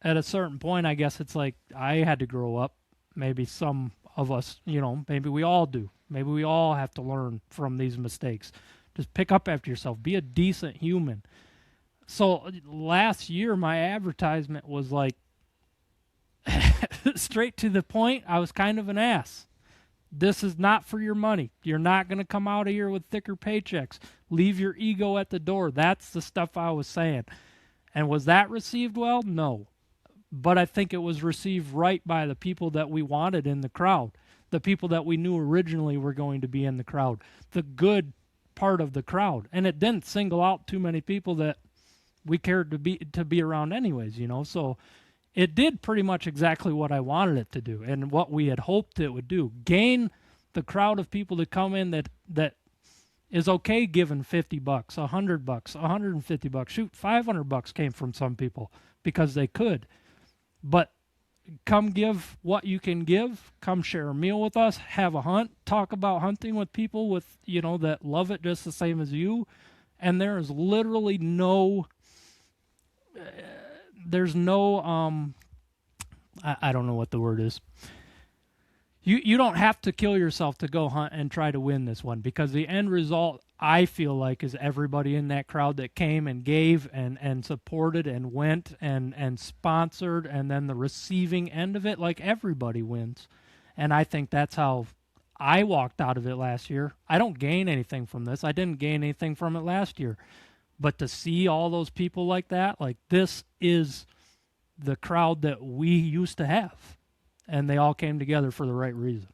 at a certain point, I guess it's like I had to grow up. Maybe some of us, maybe we all do. Maybe we all have to learn from these mistakes. Just pick up after yourself. Be a decent human. So last year, my advertisement was like, straight to the point. I was kind of an ass. This is not for your money. You're not going to come out of here with thicker paychecks. Leave your ego at the door. That's the stuff I was saying. And was that received well? No. But I think it was received right by the people that we wanted in the crowd, the people that we knew originally were going to be in the crowd, the good part of the crowd. And it didn't single out too many people that we cared to be around anyways, So it did pretty much exactly what I wanted it to do and what we had hoped it would do. Gain the crowd of people to come in that is okay giving $50, $100, $150. Shoot, $500 came from some people because they could. But come give what you can give. Come share a meal with us. Have a hunt. Talk about hunting with people with that love it just the same as you. And there is literally no. There's no. I don't know what the word is. You don't have to kill yourself to go hunt and try to win this one, because the end result, I feel like, is everybody in that crowd that came and gave and supported and went and sponsored, and then the receiving end of it, like, everybody wins. And I think that's how I walked out of it last year. I don't gain anything from this. I didn't gain anything from it last year. But to see all those people like that, like, this is the crowd that we used to have. And they all came together for the right reason.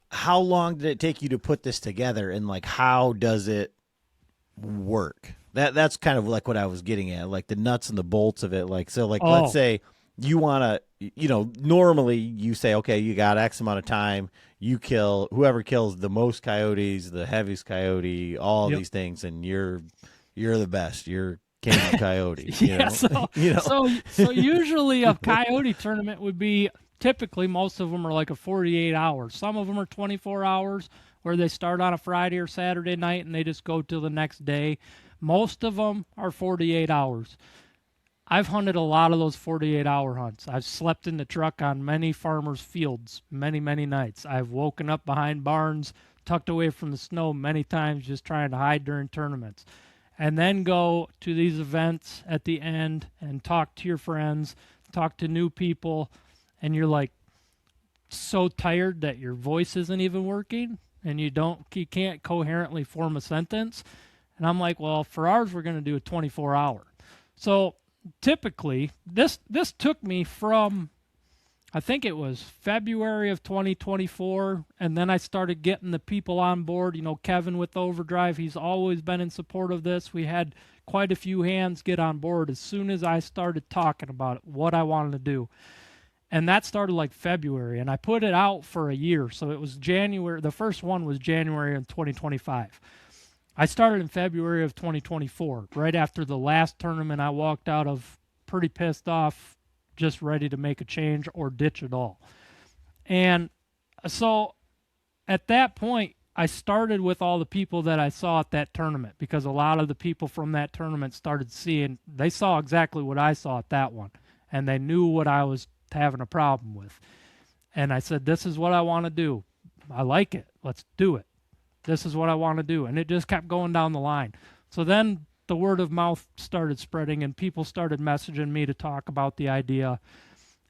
How long did it take you to put this together, and like, how does it work? That's kind of like what I was getting at, like the nuts and the bolts of it. Like, so like, let's say you want to, normally you say, okay, you got X amount of time, you kill whoever kills the most coyotes, the heaviest coyote, all these things, and you're the best. You're king of coyote. So usually a coyote tournament would be, typically most of them are like a 48 hours. Some of them are 24 hours, where they start on a Friday or Saturday night and they just go till the next day. Most of them are 48 hours. I've hunted a lot of those 48-hour hunts. I've slept in the truck on many farmers' fields many, many nights. I've woken up behind barns, tucked away from the snow many times, just trying to hide during tournaments. And then go to these events at the end and talk to your friends, talk to new people, and you're like so tired that your voice isn't even working, and you can't coherently form a sentence. And I'm like, well, for ours, we're going to do a 24-hour. So typically, this took me from, I think it was February of 2024, and then I started getting the people on board. Kevin with Overdrive, he's always been in support of this. We had quite a few hands get on board as soon as I started talking about it, what I wanted to do. And that started like February, and I put it out for a year. So it was January. The first one was January of 2025. I started in February of 2024, right after the last tournament I walked out of pretty pissed off, just ready to make a change or ditch it all. And so at that point, I started with all the people that I saw at that tournament, because a lot of the people from that tournament they saw exactly what I saw at that one, and they knew what I was having a problem with. And I said, this is what I want to do. I like it. Let's do it. This is what I want to do. And it just kept going down the line. So then the word of mouth started spreading, and people started messaging me to talk about the idea.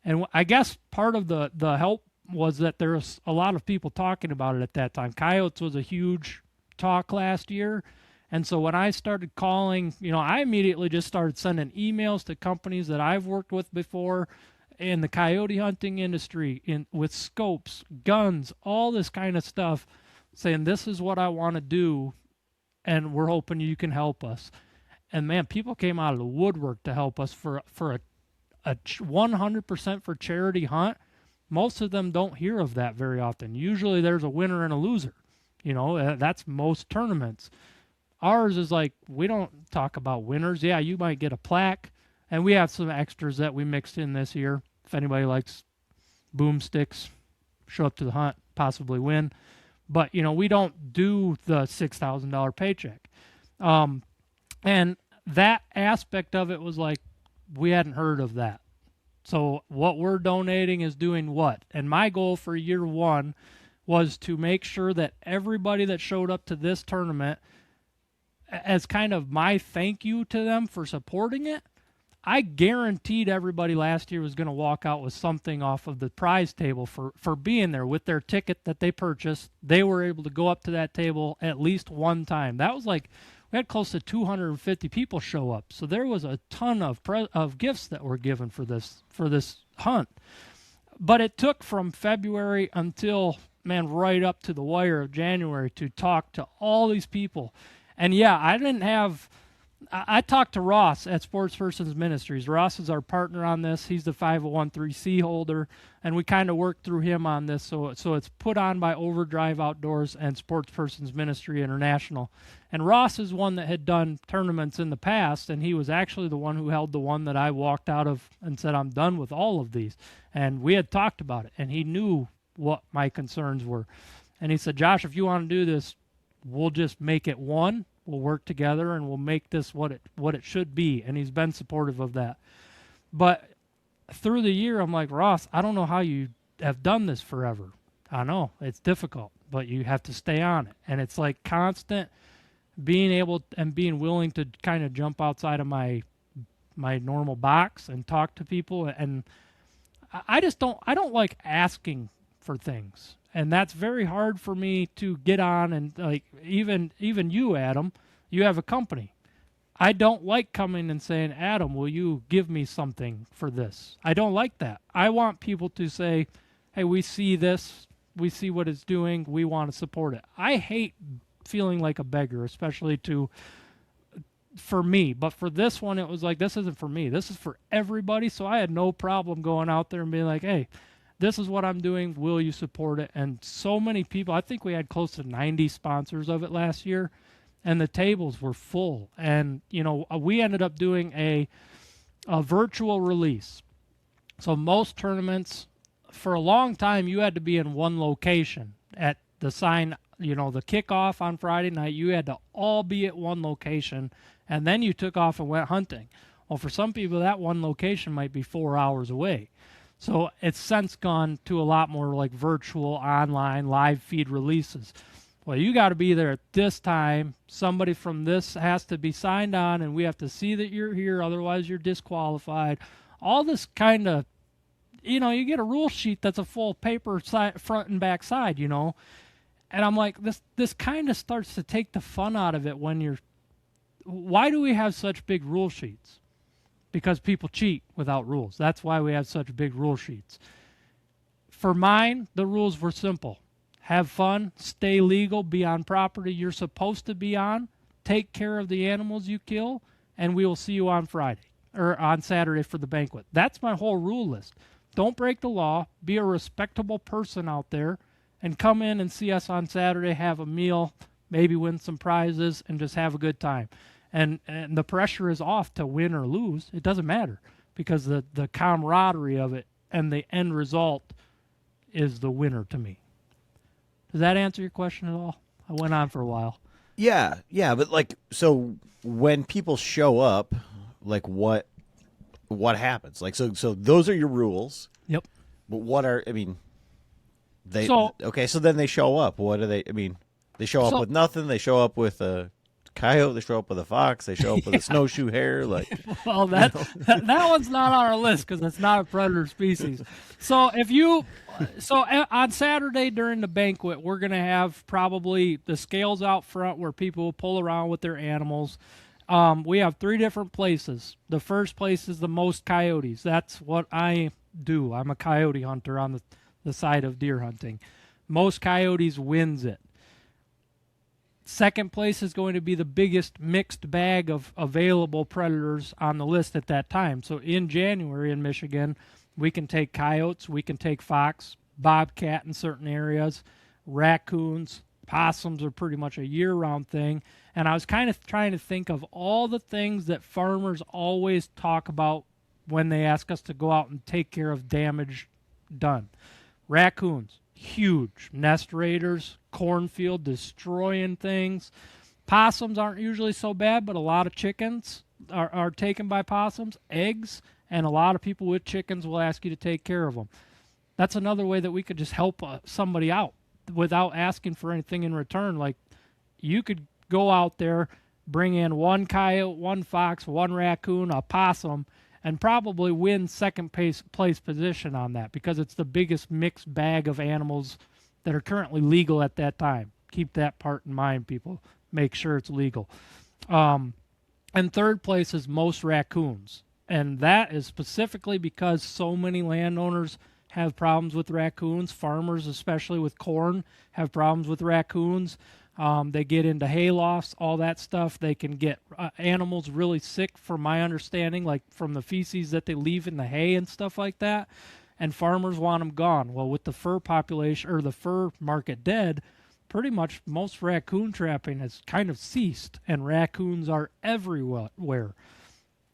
And I guess part of the help was that there was a lot of people talking about it at that time. Coyotes was a huge talk last year. And so when I started calling, I immediately just started sending emails to companies that I've worked with before in the coyote hunting industry, with scopes, guns, all this kind of stuff, saying this is what I want to do, and we're hoping you can help us. And man, people came out of the woodwork to help us for a 100% for charity hunt. Most of them don't hear of that very often. Usually there's a winner and a loser. That's most tournaments. Ours is like, we don't talk about winners. Yeah, you might get a plaque, and we have some extras that we mixed in this year. If anybody likes boomsticks, show up to the hunt, possibly win. But, we don't do the $6,000 paycheck. And that aspect of it was like, we hadn't heard of that. So what we're donating is doing what? And my goal for year one was to make sure that everybody that showed up to this tournament, as kind of my thank you to them for supporting it, I guaranteed everybody last year was going to walk out with something off of the prize table for being there with their ticket that they purchased. They were able to go up to that table at least one time. That was like, we had close to 250 people show up. So there was a ton of gifts that were given for this hunt. But it took from February until, right up to the wire of January to talk to all these people. And yeah, I didn't have I talked to Ross at Sports Persons Ministries. Ross is our partner on this. He's the 501(c) holder, and we kind of worked through him on this. So it's put on by Overdrive Outdoors and Sports Persons Ministry International. And Ross is one that had done tournaments in the past, and he was actually the one who held the one that I walked out of and said, I'm done with all of these. And we had talked about it, and he knew what my concerns were. And he said, Josh, if you want to do this, we'll just make it one. We'll work together and we'll make this what it should be. And he's been supportive of that. But through the year, I'm like, Ross, I don't know how you have done this forever. I know it's difficult, but you have to stay on it. And it's like constant being able and being willing to kind of jump outside of my normal box and talk to people. And I don't like asking for things. And that's very hard for me to get on. And like even you, Adam, you have a company. I don't like coming and saying, Adam, will you give me something for this? I don't like that. I want people to say, hey, we see this. We see what it's doing. We want to support it. I hate feeling like a beggar, especially for me. But for this one, it was like, this isn't for me. This is for everybody. So I had no problem going out there and being like, hey, this is what I'm doing. Will you support it? And so many people, I think we had close to 90 sponsors of it last year, and the tables were full. And, we ended up doing a virtual release. So most tournaments, for a long time, you had to be in one location at the sign, the kickoff on Friday night. You had to all be at one location, and then you took off and went hunting. Well, for some people, that one location might be 4 hours away. So it's since gone to a lot more like virtual, online, live feed releases. Well, you got to be there at this time. Somebody from this has to be signed on, and we have to see that you're here. Otherwise, you're disqualified. All this kind of, you get a rule sheet that's a full paper front and back side, And I'm like, this kind of starts to take the fun out of it when why do we have such big rule sheets? Because people cheat without rules. That's why we have such big rule sheets. For mine, the rules were simple. Have fun, stay legal, be on property you're supposed to be on, take care of the animals you kill, and we will see you on Friday or on Saturday for the banquet. That's my whole rule list. Don't break the law, be a respectable person out there, and come in and see us on Saturday, have a meal, maybe win some prizes, and just have a good time. And the pressure is off to win or lose. It doesn't matter because the camaraderie of it and the end result is the winner to me. Does that answer your question at all? I went on for a while. Yeah, but so when people show up, what happens? So those are your rules. Yep. But so then they show up. What do they? They show up with nothing. They show up with a coyote, they show up with a fox, they show up with a snowshoe hare. Well, that one's not on our list because it's not a predator species. So on Saturday during the banquet, we're going to have probably the scales out front where people will pull around with their animals. We have 3 different places. The first place is the most coyotes. That's what I do. I'm a coyote hunter on the side of deer hunting. Most coyotes wins it. Second place is going to be the biggest mixed bag of available predators on the list at that time. So in January in Michigan, we can take coyotes, we can take fox, bobcat in certain areas, raccoons, possums are pretty much a year-round thing. And I was kind of trying to think of all the things that farmers always talk about when they ask us to go out and take care of damage done. Raccoons, huge. Nest raiders, cornfield, destroying things. Possums aren't usually so bad, but a lot of chickens are taken by possums. Eggs, and a lot of people with chickens will ask you to take care of them. That's another way that we could just help somebody out without asking for anything in return. Like, you could go out there, bring in one coyote, one fox, one raccoon, a possum, and probably win second place position on that because it's the biggest mixed bag of animals that are currently legal at that time. Keep that part in mind, people. Make sure it's legal. And third place is most raccoons. And that is specifically because so many landowners have problems with raccoons. Farmers, especially with corn, have problems with raccoons. They get into haylofts, all that stuff. They can get animals really sick, from my understanding, like from the feces that they leave in the hay and stuff like that. And farmers want them gone. Well, with the fur population or the fur market dead, pretty much most raccoon trapping has kind of ceased, and raccoons are everywhere.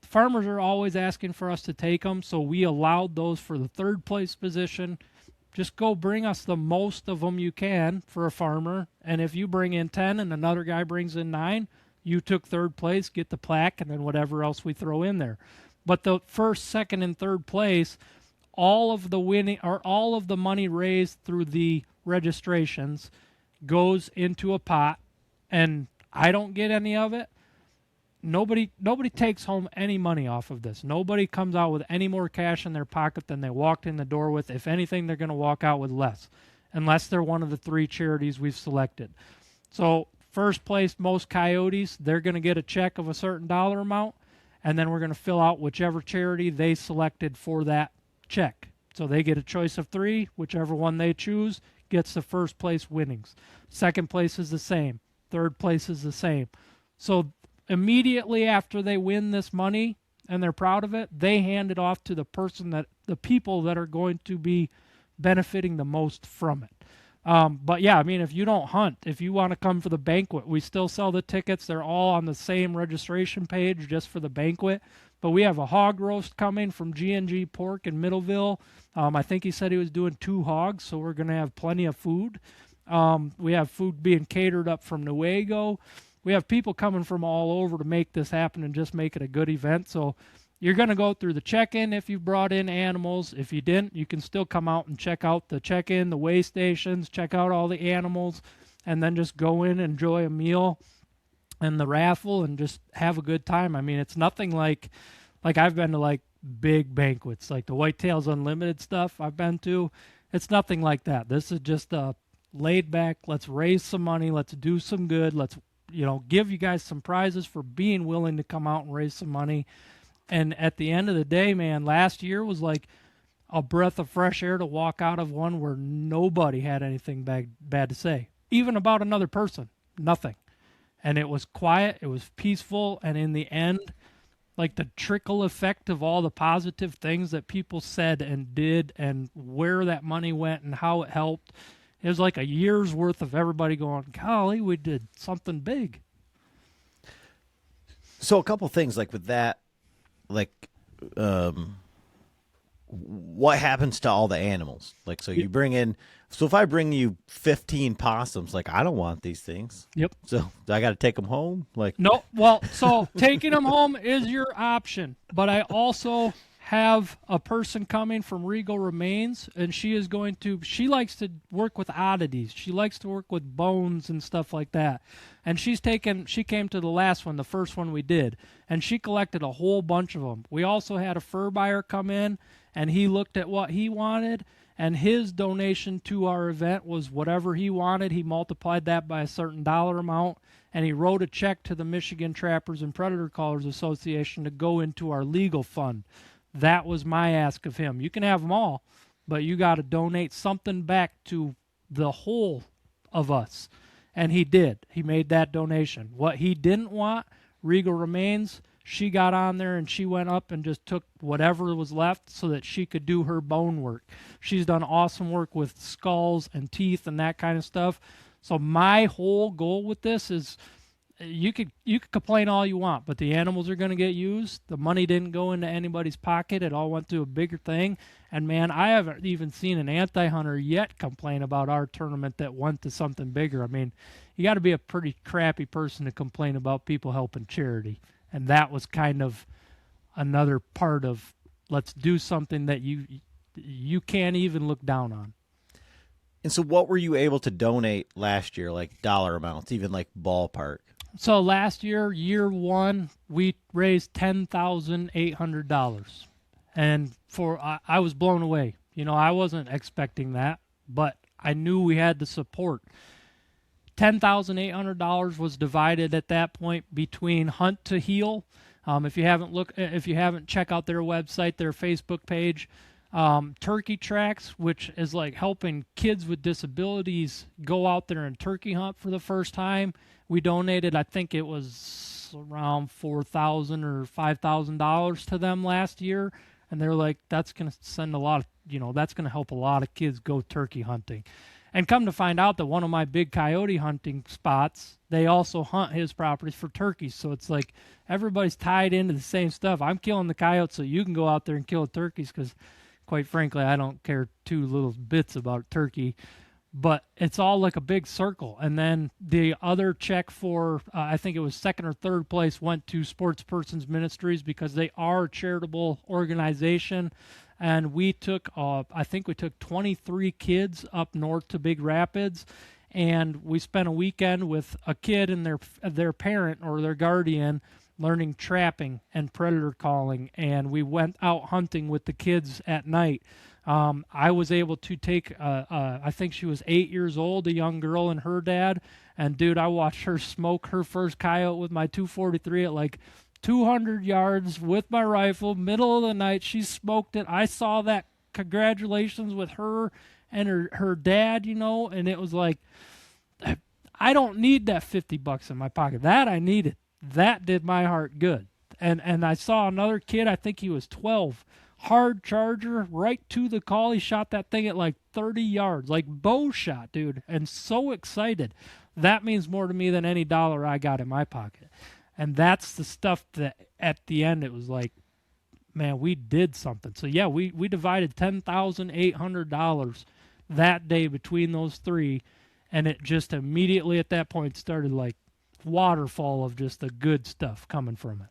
Farmers are always asking for us to take them, so we allowed those for the third place position. Just go bring us the most of them you can for a farmer, and if you bring in 10 and another guy brings in 9, you took third place, get the plaque, and then whatever else we throw in there. But the first, second, and third place, all of the winning or all of the money raised through the registrations goes into a pot, and I don't get any of it. Nobody takes home any money off of this. Nobody comes out with any more cash in their pocket than they walked in the door with. If anything, they're going to walk out with less, unless they're one of the 3 charities we've selected. So first place, most coyotes, they're going to get a check of a certain dollar amount, and then we're going to fill out whichever charity they selected for that check. So they get a choice of 3. Whichever one they choose gets the first place winnings. Second place is the same. Third place is the same. So immediately after they win this money and they're proud of it, they hand it off to the people that are going to be benefiting the most from it. But yeah, I mean, if you don't hunt, if you want to come for the banquet, we still sell the tickets. They're all on the same registration page just for the banquet. But we have a hog roast coming from G&G Pork in Middleville. I think he said he was doing 2 hogs, so we're going to have plenty of food. We have food being catered up from Newaygo. We have people coming from all over to make this happen and just make it a good event. So you're going to go through the check-in if you brought in animals. If you didn't, you can still come out and check out the check-in, the weigh stations, check out all the animals, and then just go in, enjoy a meal and the raffle, and just have a good time. I mean, it's nothing like I've been to like big banquets, like the Whitetails Unlimited stuff I've been to. It's nothing like that. This is just a laid back, let's raise some money, let's do some good, let's give you guys some prizes for being willing to come out and raise some money. And at the end of the day, man, last year was like a breath of fresh air to walk out of one where nobody had anything bad to say, even about another person. Nothing. And it was quiet, it was peaceful, and in the end, like the trickle effect of all the positive things that people said and did and where that money went and how it helped, it was like a year's worth of everybody going, golly, we did something big. So a couple things like with that, like what happens to all the animals? Like, so you bring in, so if I bring you 15 possums, like I don't want these things. Yep. So I got to take them home? Like, no, well, so taking them home is your option, but I also have a person coming from Regal Remains, and she likes to work with oddities. She likes to work with bones and stuff like that. And she came to the last one, the first one we did, and she collected a whole bunch of them. We also had a fur buyer come in, and he looked at what he wanted, and his donation to our event was whatever he wanted. He multiplied that by a certain dollar amount, and he wrote a check to the Michigan Trappers and Predator Callers Association to go into our legal fund. That was my ask of him. You can have them all, but you got to donate something back to the whole of us. And he did. He made that donation. What he didn't want, Regal Remains, she got on there and she went up and just took whatever was left so that she could do her bone work. She's done awesome work with skulls and teeth and that kind of stuff. So my whole goal with this is, you could complain all you want, but the animals are going to get used. The money didn't go into anybody's pocket. It all went to a bigger thing. And, man, I haven't even seen an anti-hunter yet complain about our tournament that went to something bigger. I mean, you got to be a pretty crappy person to complain about people helping charity. And that was kind of another part of let's do something that you can't even look down on. And so what were you able to donate last year, like dollar amounts, even like ballpark? So last year, year one, we raised $10,800. And I was blown away. I wasn't expecting that, but I knew we had the support. $10,800 was divided at that point between Hunt to Heal. If you haven't checked out their website, their Facebook page, Turkey Tracks, which is like helping kids with disabilities go out there and turkey hunt for the first time. We donated, I think it was around $4,000 or $5,000 to them last year, and they're like, that's going to send a lot of, that's going to help a lot of kids go turkey hunting. And come to find out that one of my big coyote hunting spots, they also hunt his properties for turkeys. So it's like everybody's tied into the same stuff. I'm killing the coyotes so you can go out there and kill turkeys because, quite frankly, I don't care two little bits about turkey. But it's all like a big circle. And then the other check for, I think it was second or third place, went to Sports Persons Ministries because they are a charitable organization. And we took, I think we took 23 kids up north to Big Rapids, and we spent a weekend with a kid and their parent or their guardian learning trapping and predator calling, and we went out hunting with the kids at night. I was able to take, I think she was 8 years old, a young girl and her dad, and dude, I watched her smoke her first coyote with my 243 at like 200 yards with my rifle, middle of the night. She smoked it. I saw that. Congratulations with her and her dad, and it was like, I don't need that $50 in my pocket. That I needed. That did my heart good. And I saw another kid, I think he was 12, hard charger, right to the call. He shot that thing at like 30 yards, like bow shot, dude, and so excited. That means more to me than any dollar I got in my pocket. And that's the stuff that at the end it was like, man, we did something. So, yeah, we divided $10,800 that day between those three, and it just immediately at that point started like waterfall of just the good stuff coming from it.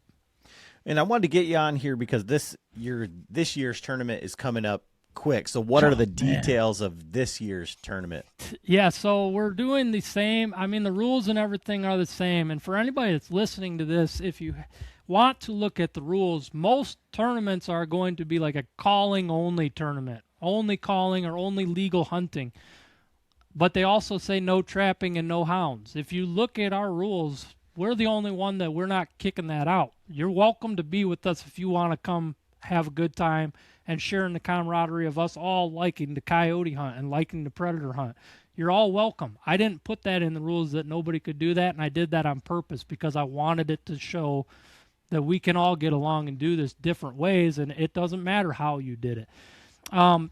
And I wanted to get you on here because this year's tournament is coming up quick. So what are the details of this year's tournament? Yeah, so we're doing the same. I mean, the rules and everything are the same. And for anybody that's listening to this, if you want to look at the rules, most tournaments are going to be like a calling-only tournament, only calling or only legal hunting. But they also say no trapping and no hounds. If you look at our rules, we're the only one that we're not kicking that out. You're welcome to be with us if you want to come have a good time and sharing the camaraderie of us all liking the coyote hunt and liking the predator hunt. You're all welcome. I didn't put that in the rules that nobody could do that, and I did that on purpose because I wanted it to show that we can all get along and do this different ways, and it doesn't matter how you did it.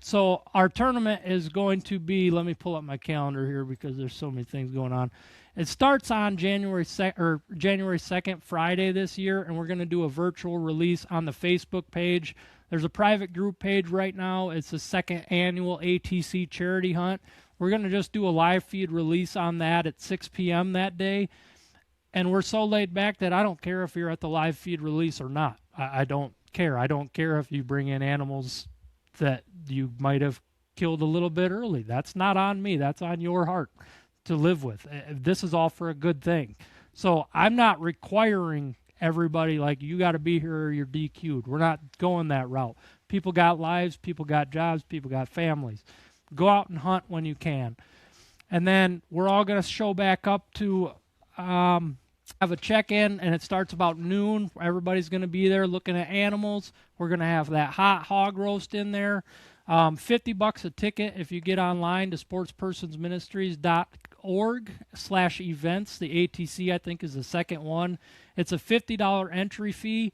So our tournament is going to be, let me pull up my calendar here because there's so many things going on. It starts on January 2nd, Friday this year, and we're going to do a virtual release on the Facebook page. There's a private group page right now. It's the second annual ATC charity hunt. We're going to just do a live feed release on that at 6 p.m. that day. And we're so laid back that I don't care if you're at the live feed release or not. I don't care. I don't care if you bring in animals that you might have killed a little bit early. That's not on me. That's on your heart to live with. This is all for a good thing. So I'm not requiring everybody like you got to be here or you're DQ'd. We're not going that route. People got lives, people got jobs, people got families. Go out and hunt when you can. And then we're all going to show back up to have a check-in, and it starts about noon. Everybody's going to be there looking at animals. We're going to have that hot hog roast in there. $50 a ticket if you get online to sportspersonsministries.org/events. The ATC, I think, is the second one. It's a $50 entry fee,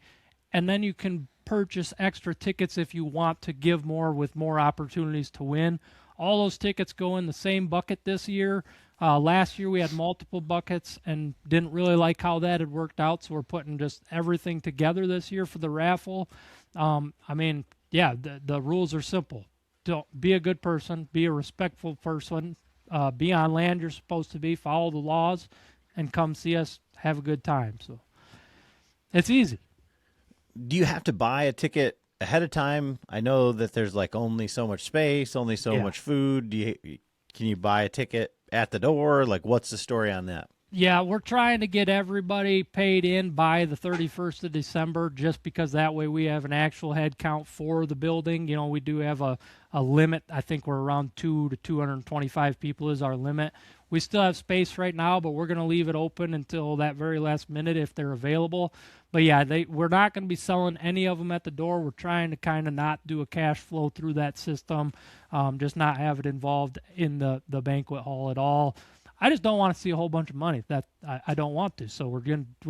and then you can purchase extra tickets if you want to give more with more opportunities to win. All those tickets go in the same bucket this year. Last year we had multiple buckets and didn't really like how that had worked out, so we're putting just everything together this year for the raffle. The rules are simple. Don't be a good person, be a respectful person, be on land you're supposed to be, follow the laws, and come see us, have a good time. So it's easy. Do you have to buy a ticket ahead of time? I know that there's like only so much space, only so much food. Can you buy a ticket at the door? Like, what's the story on that? Yeah, we're trying to get everybody paid in by the 31st of December, just because that way we have an actual head count for the building. You know, we do have a limit. I think we're around 2 to 225 people is our limit. We still have space right now, but we're going to leave it open until that very last minute if they're available. But yeah, we're not going to be selling any of them at the door. We're trying to kind of not do a cash flow through that system, just not have it involved in the banquet hall at all. I just don't want to see a whole bunch of money. That I don't want to. So we're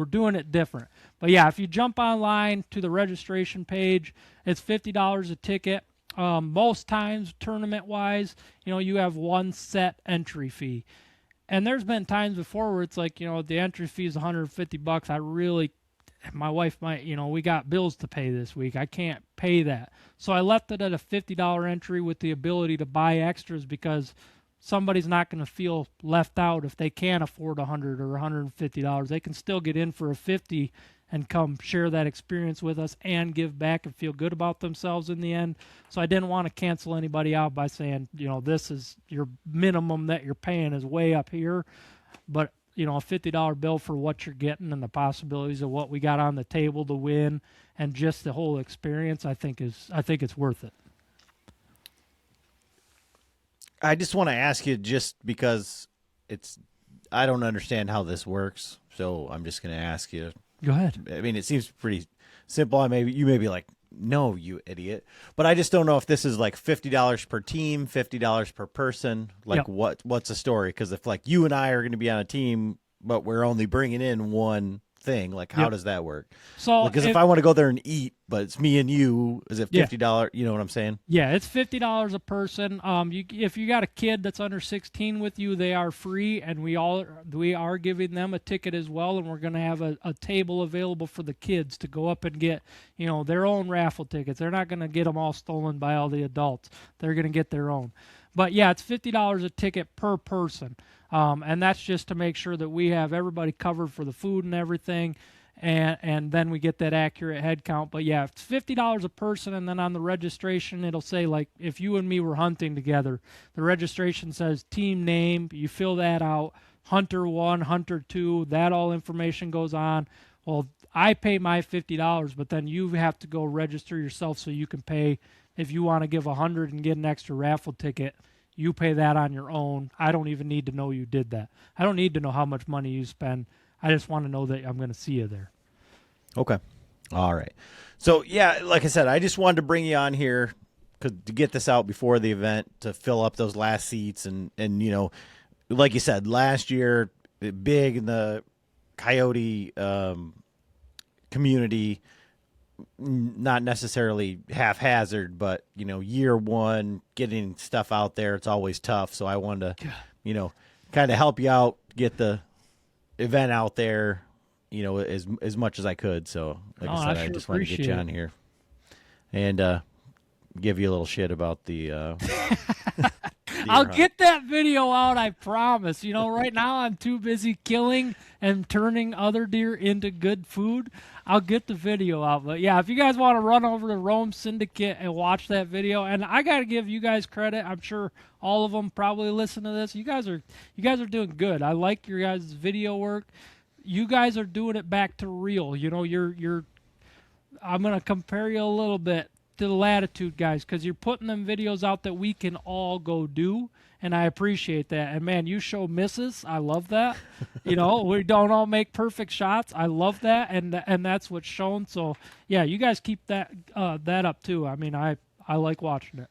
doing it different. But yeah, if you jump online to the registration page, it's $50 a ticket. Most times, tournament-wise, you know, you have one set entry fee. And there's been times before where it's like, you know, the entry fee is $150. My wife might, you know, we got bills to pay this week. I can't pay that. So I left it at a $50 entry with the ability to buy extras, because somebody's not going to feel left out if they can't afford $100 or $150. They can still get in for a $50 and come share that experience with us and give back and feel good about themselves in the end. So I didn't want to cancel anybody out by saying, you know, this is your minimum that you're paying is way up here. But, you know, a $50 bill for what you're getting and the possibilities of what we got on the table to win and just the whole experience, I think it's worth it. I just want to ask you, just because I don't understand how this works, so I'm just going to ask you. Go ahead. I mean, it seems pretty simple. You may be like, no, you idiot. But I just don't know if this is like $50 per team, $50 per person. Like, Yep. what's the story? Because if like you and I are going to be on a team, but we're only bringing in one thing, like how Yep. does that work? So Because if I want to go there and eat, but it's me and you, is it Yeah. $50? You know what I'm saying? Yeah, it's $50 a person. If you got a kid that's under 16 with you, they are free, and we are giving them a ticket as well, and we're going to have a table available for the kids to go up and get, you know, their own raffle tickets. They're not going to get them all stolen by all the adults. They're going to get their own. But yeah, it's $50 a ticket per person, and that's just to make sure that we have everybody covered for the food and everything. And then we get that accurate head count. But yeah, it's $50 a person, and then on the registration it'll say, like, if you and me were hunting together, the registration says team name, you fill that out, hunter 1, hunter 2, that all information goes on. Well, I pay my $50, but then you have to go register yourself so you can pay. If you want to give $100 and get an extra raffle ticket, you pay that on your own. I don't even need to know you did that. I don't need to know how much money you spend. I just want to know that I'm going to see you there. Okay. All right. So, yeah, like I said, I just wanted to bring you on here to get this out before the event, to fill up those last seats. And you know, like you said, last year, big in the coyote community, not necessarily haphazard, but, you know, year one, getting stuff out there, it's always tough. So I wanted to, you know, kind of help you out, get the event out there, you know, as much as I could. So like I said, I just wanted to get you on here and give you a little shit about the I'll get that video out, I promise. You know, right now I'm too busy killing and turning other deer into good food. I'll get the video out. But yeah, if you guys want to run over to Rome Syndicate and watch that video, and I got to give you guys credit. I'm sure all of them probably listen to this. You guys are doing good. I like your guys' video work. You guys are doing it back to real. You know, I'm going to compare you a little bit to the Latitude guys, because you're putting them videos out that we can all go do, and I appreciate that. And man, you show misses. I love that. You know, we don't all make perfect shots. I love that, and that's what's shown. So yeah, you guys keep that up too. I mean, I like watching it.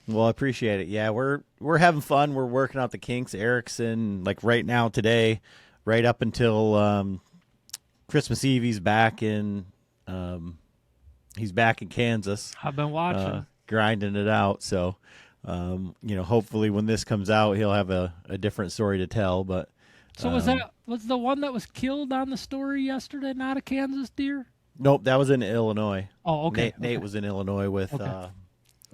Well, I appreciate it. Yeah, we're having fun. We're working out the kinks. Erickson, like right now today, right up until Christmas Eve, he's back in Kansas. I've been watching, grinding it out. So, you know, hopefully when this comes out, he'll have a different story to tell. But so was the one that was killed on the story yesterday not a Kansas deer? Nope, that was in Illinois. Oh, okay. Nate was in Illinois with Okay.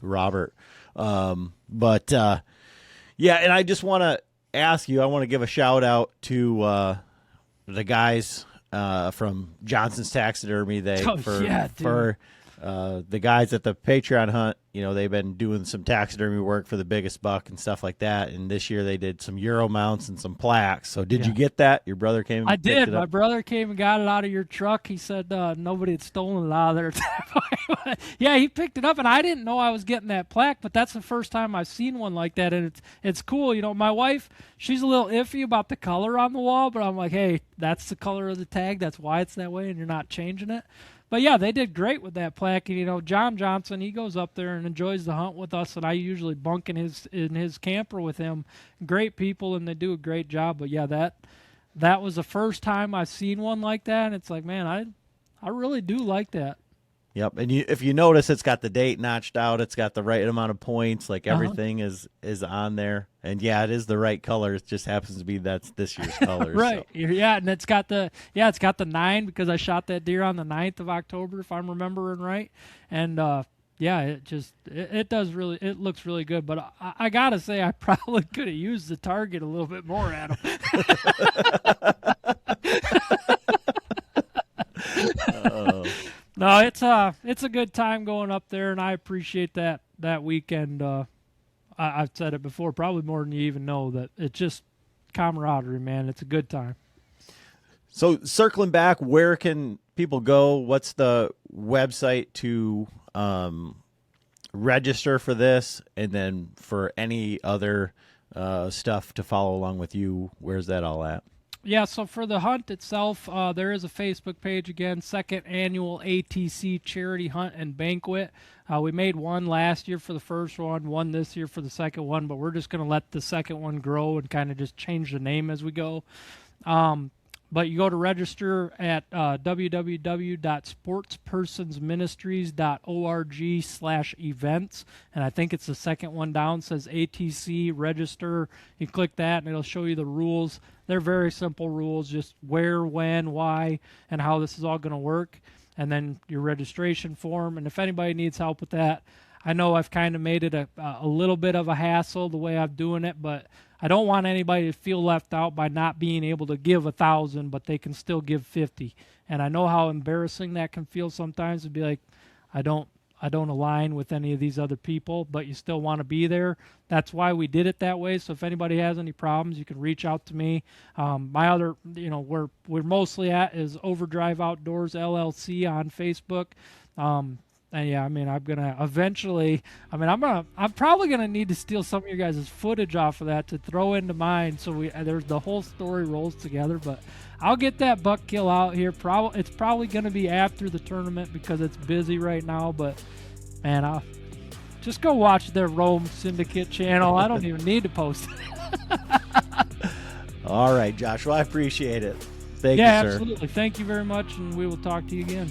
Robert. But yeah, and I just want to ask you, I want to give a shout out to the guys from Johnson's Taxidermy. For the guys at the Patreon hunt, they've been doing some taxidermy work for the biggest buck and stuff like that. And this year they did some Euro mounts and some plaques. So did you get that? Your brother came and I picked did. it up? My brother came and got it out of your truck. He said nobody had stolen it out of there at that point. Yeah, he picked it up, and I didn't know I was getting that plaque, but that's the first time I've seen one like that, and it's cool. My wife, she's a little iffy about the color on the wall, but I'm like, hey, that's the color of the tag. That's why it's that way, and you're not changing it. But yeah, they did great with that plaque. And John Johnson, he goes up there and enjoys the hunt with us, and I usually bunk in his camper with him. Great people, and they do a great job. But yeah, that was the first time I've seen one like that, and it's like, man, I really do like that. Yep, and if you notice, it's got the date notched out. It's got the right amount of points. Like everything is on there, and yeah, it is the right color. It just happens to be that's this year's color. Right. So. Yeah, and it's got the 9 because I shot that deer on the 9th of October, if I'm remembering right. And yeah, it does really, it looks really good. But I gotta say, I probably could have used the target a little bit more, Adam. No, it's a good time going up there, and I appreciate that weekend. I've said it before, probably more than you even know, that it's just camaraderie, man. It's a good time. So circling back, where can people go? What's the website to register for this, and then for any other stuff to follow along with you? Where's that all at? Yeah, so for the hunt itself, there is a Facebook page again, second annual ATC Charity Hunt and Banquet. We made one last year for the first one this year for the second one, but we're just going to let the second one grow and kind of just change the name as we go. But you go to register at www.sportspersonsministries.org/events, and I think it's the second one down, says ATC register. You click that, and it'll show you the rules. They're very simple rules, just where, when, why, and how this is all going to work, and then your registration form. And if anybody needs help with that, I know I've kind of made it a little bit of a hassle the way I'm doing it, but I don't want anybody to feel left out by not being able to give 1,000, but they can still give 50. And I know how embarrassing that can feel sometimes to be like, I don't align with any of these other people, but you still want to be there. That's why we did it that way. So if anybody has any problems, you can reach out to me. My other, where we're mostly at is Overdrive Outdoors LLC on Facebook. And yeah, I mean, I'm gonna eventually. I mean, I'm probably gonna need to steal some of your guys' footage off of that to throw into mine, so there's the whole story rolls together. But I'll get that buck kill out here. It's probably gonna be after the tournament because it's busy right now. But man, I'll just go watch their Rome Syndicate channel. I don't even need to post it. All right, Josh. Well, I appreciate it. Thank you, yeah, sir. absolutely. Thank you very much, and we will talk to you again.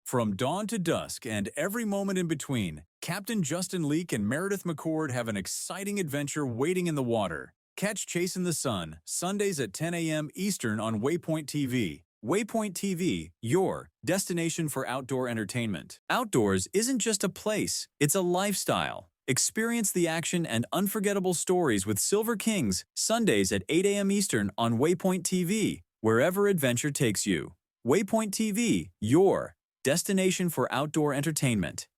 From dawn to dusk and every moment in between, Captain Justin Leake and Meredith McCord have an exciting adventure waiting in the water. Catch Chasing the Sun, Sundays at 10 a.m. Eastern on Waypoint TV. Waypoint TV, your destination for outdoor entertainment. Outdoors isn't just a place, it's a lifestyle. Experience the action and unforgettable stories with Silver Kings, Sundays at 8 a.m. Eastern on Waypoint TV, wherever adventure takes you. Waypoint TV, your destination for outdoor entertainment.